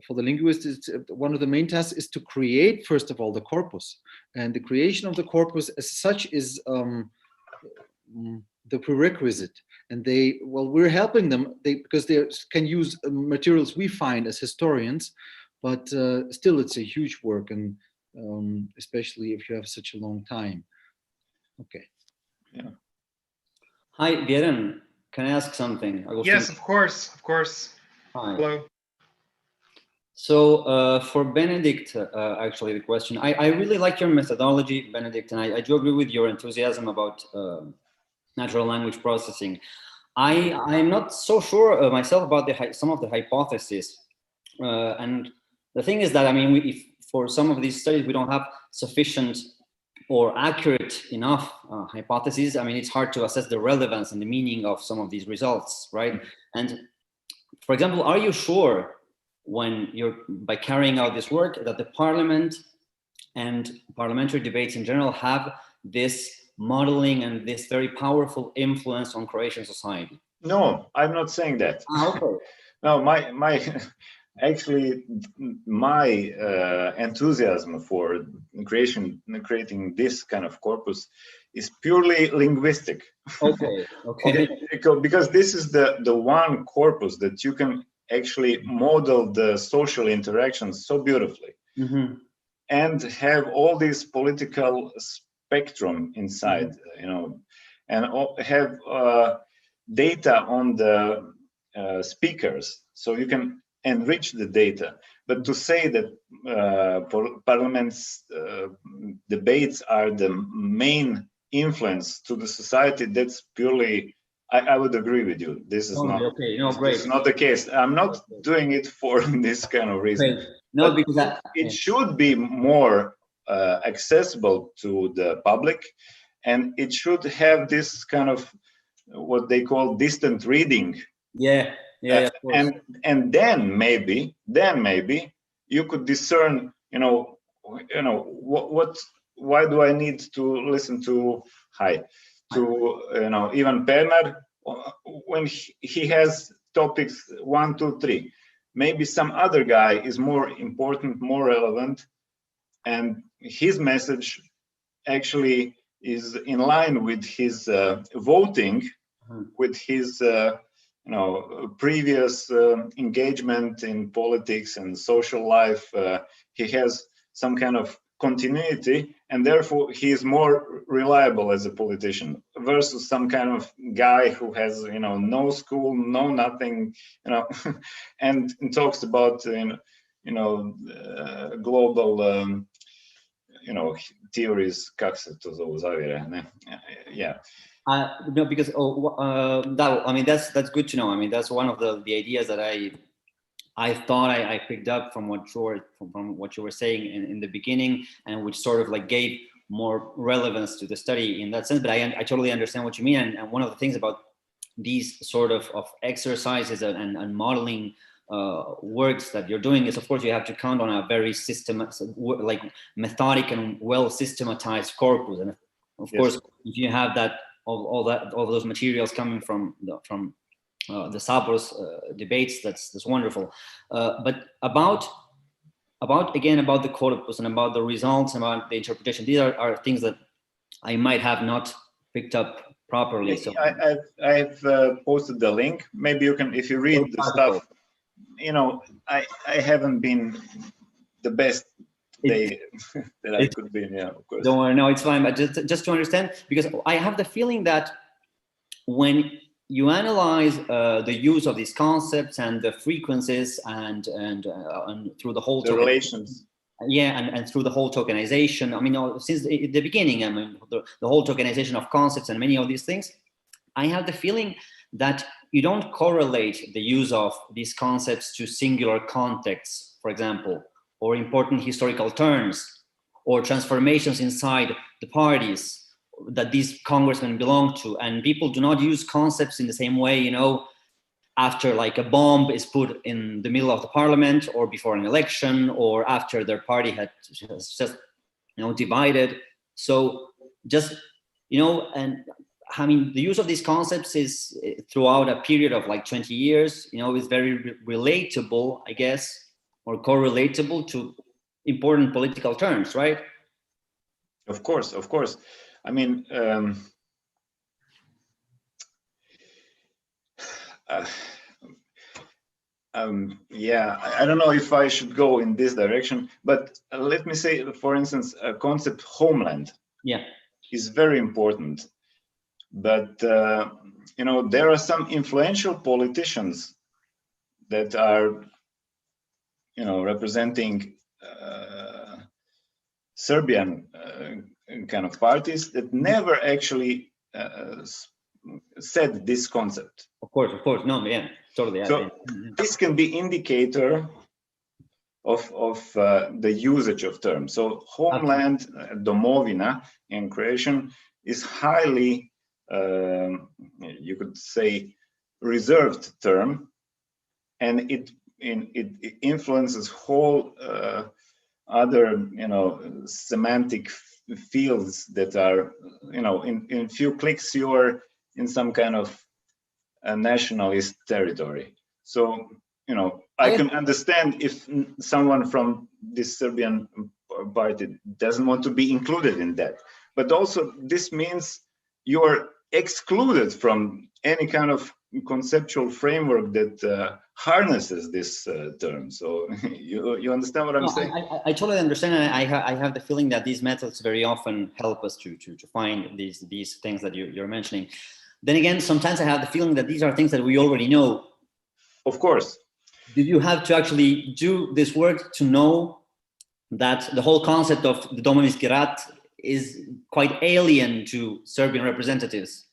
for the linguists, one of the main tasks is to create, first of all, the corpus, and the creation of the corpus as such is the prerequisite. And we're helping them because they can use materials we find as historians, but still it's a huge work. And especially if you have such a long time. Okay. Yeah. Hi, Björn. Can I ask something? Yes, of course, of course. Hi. Hello. So for Benedikt, actually the question, I really like your methodology, Benedikt, and I do agree with your enthusiasm about natural language processing. I'm not so sure myself about some of the hypotheses. And the thing is that, I mean, if for some of these studies, we don't have sufficient or accurate enough hypotheses. I mean, it's hard to assess the relevance and the meaning of some of these results, right? And for example, are you sure when you're, by carrying out this work, that the parliament and parliamentary debates in general have this modeling and this very powerful influence on Croatian society? No, I'm not saying that. Okay. No, actually, my enthusiasm for creating this kind of corpus is purely linguistic. Okay. Okay. Because this is the one corpus that you can actually model the social interactions so beautifully, and have all this political spectrum inside, and have data on the speakers, so you can enrich the data. But to say that parliament's debates are the main influence to the society, that's purely, I would agree with you. This is not okay. No, great. This is not the case. I'm not doing it for this kind of reason. Great. No, but because it should be more accessible to the public, and it should have this kind of what they call distant reading. Yeah, of course. And then maybe you could discern, why do I need to listen to Ivan Pernar when he has topics 1, 2, 3. Maybe some other guy is more important, more relevant, and his message actually is in line with his voting, with his previous engagement in politics and social life. He has some kind of continuity, and therefore he is more reliable as a politician versus some kind of guy who has no school, no nothing, and talks about global theories. Как се to zove, zavire, ne? Yeah. No, because that's good to know. I mean, that's one of the ideas that I thought I picked up from what you were saying in the beginning, and which sort of like gave more relevance to the study in that sense. But I totally understand what you mean. And one of the things about these sort of exercises and modeling works that you're doing is, of course, you have to count on a very methodic and well systematized corpus. And of course, if you have that all those materials coming from the Sabros debates, that's wonderful. But about the corpus and about the results, about the interpretation, these are things that I might have not picked up properly. So I've posted the link. Maybe you can, if you read the stuff. I haven't been the best that I could be. Yeah, of course. Don't worry, no, it's fine. But just to understand, because I have the feeling that when you analyze the use of these concepts and the frequencies and through the whole relations, and through the whole tokenization. I mean, since the beginning, I mean, the whole tokenization of concepts and many of these things, I have the feeling that you don't correlate the use of these concepts to singular contexts, for example, or important historical turns, or transformations inside the parties that these congressmen belong to. And people do not use concepts in the same way, after like a bomb is put in the middle of the parliament, or before an election, or after their party has just, divided. So just, and I mean, the use of these concepts is throughout a period of like 20 years, is very relatable, I guess, or correlatable to important political terms, right? Of course. I mean, Yeah, I don't know if I should go in this direction, but let me say, for instance, a concept homeland Yeah. is very important. But you know, there are some influential politicians that are, you know, representing Serbian kind of parties that never actually said this concept. Of course. No, yeah, totally. So this can be indicator of the usage of terms. So homeland, domovina in Croatian, is highly, you could say, reserved term, and it influences whole other, you know, semantic fields that are, you know, in few clicks you're in some kind of a nationalist territory. So, you know, I can understand if someone from this Serbian party doesn't want to be included in that, but also this means you're excluded from any kind of conceptual framework that harnesses this term. So you understand what I'm saying? I totally understand, and I have the feeling that these methods very often help us to find these things that you're mentioning. Then again, sometimes I have the feeling that these are things that we already know. Of course. Did you have to actually do this work to know that the whole concept of the Domovinski Rat is quite alien to Serbian representatives?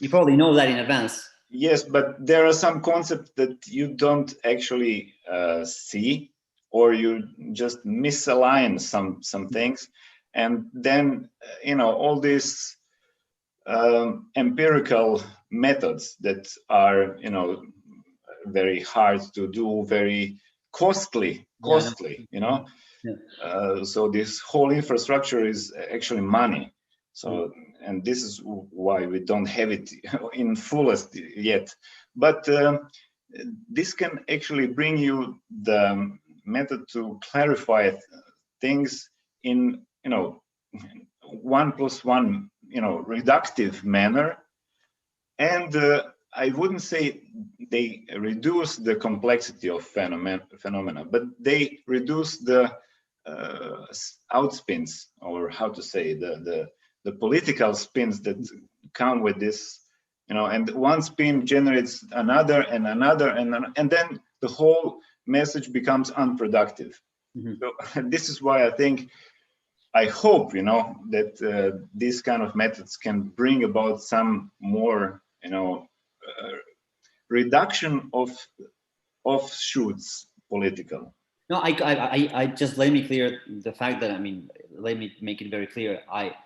You probably know that in advance. Yes, but there are some concepts that you don't actually see, or you just misalign some things, and then you know, all these empirical methods that are, you know, very hard to do, very costly, you know. Yeah. So this whole infrastructure is actually money. So, and this is why we don't have it in fullest yet. But this can actually bring you the method to clarify things in, you know, 1+1, you know, reductive manner. And I wouldn't say they reduce the complexity of phenomena, but they reduce the outspins, or how to say, the political spins that come with this, you know, and one spin generates another and another, and then the whole message becomes unproductive. Mm-hmm. So this is why I hope, you know, that these kind of methods can bring about some more, you know, reduction of offshoots political. No, I just, let me clear the fact that, I mean, let me make it very clear.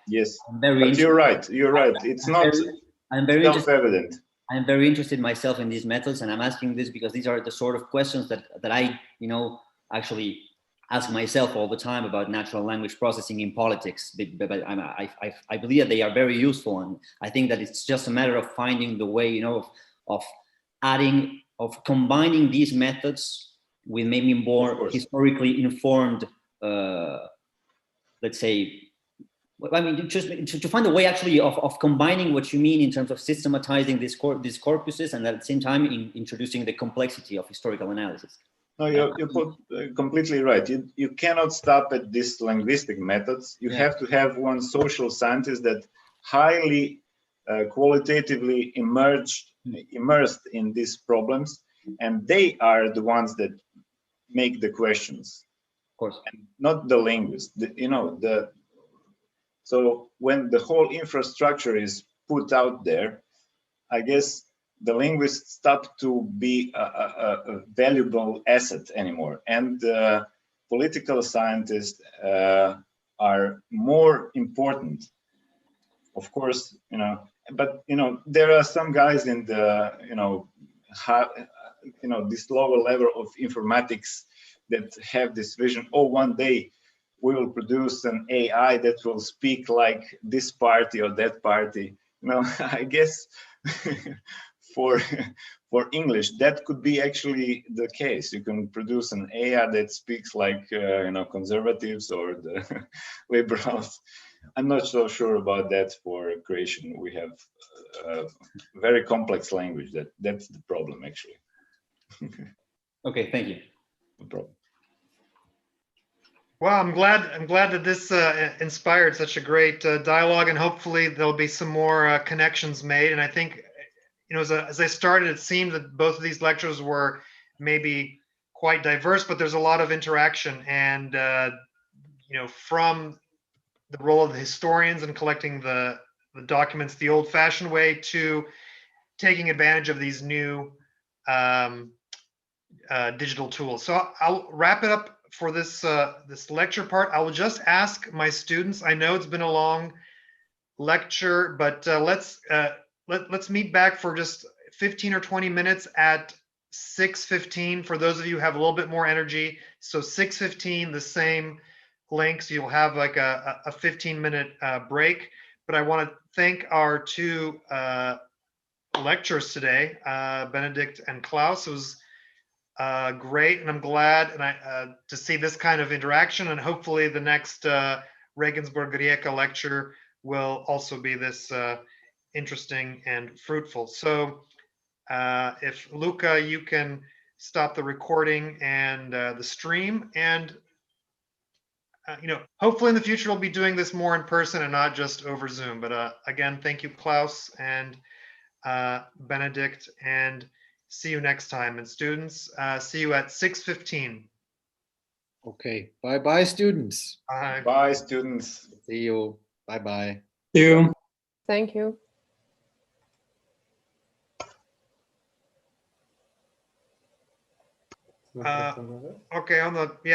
Yes, but you're right. It's not self-evident. I'm very interested myself in these methods, and I'm asking this because these are the sort of questions that I, you know, actually ask myself all the time about natural language processing in politics. But I believe that they are very useful, and I think that it's just a matter of finding the way, you know, of combining these methods with maybe more historically informed, let's say, I mean, just to find a way actually of combining what you mean in terms of systematizing these corpuses, and at the same time introducing the complexity of historical analysis. No, you're completely right. You cannot stop at these linguistic methods. You have to have one social scientist that highly qualitatively immersed in these problems, and they are the ones that make the questions. Of course. And not the linguist. You know, so when the whole infrastructure is put out there, I guess the linguists stop to be a valuable asset anymore, and political scientists are more important. Of course, you know, but you know, there are some guys in the, you know, this lower level of informatics that have this vision. Oh, one day we will produce an AI that will speak like this party or that party. You know, I guess for English, that could be actually the case. You can produce an AI that speaks like you know, conservatives or the liberals. I'm not so sure about that for Croatian. We have a very complex language. That's the problem, actually. Okay, thank you. No problem. Well, I'm glad that this inspired such a great dialogue, and hopefully there'll be some more connections made. And I think, as I started, it seemed that both of these lectures were maybe quite diverse, but there's a lot of interaction, and from the role of the historians in collecting the documents the old-fashioned way to taking advantage of these new digital tools. So I'll wrap it up for this this lecture part. I will just ask my students. I know it's been a long lecture, but let's meet back for just 15 or 20 minutes at 6:15 for those of you who have a little bit more energy. So 6:15, the same link. So you'll have like a 15-minute break. But I want to thank our two lecturers today, Benedikt and Klaus. It was great, and I'm glad to see this kind of interaction, and hopefully the next Regensburg Rijeka lecture will also be this interesting and fruitful. So if Luca, you can stop the recording and the stream, and hopefully in the future we'll be doing this more in person and not just over Zoom. But again, thank you, Klaus and Benedikt, and see you next time. And students, see you at 6:15. Okay. Bye-bye, students. Bye. Bye, students. See you. Bye-bye. See you. Thank you. Okay, on the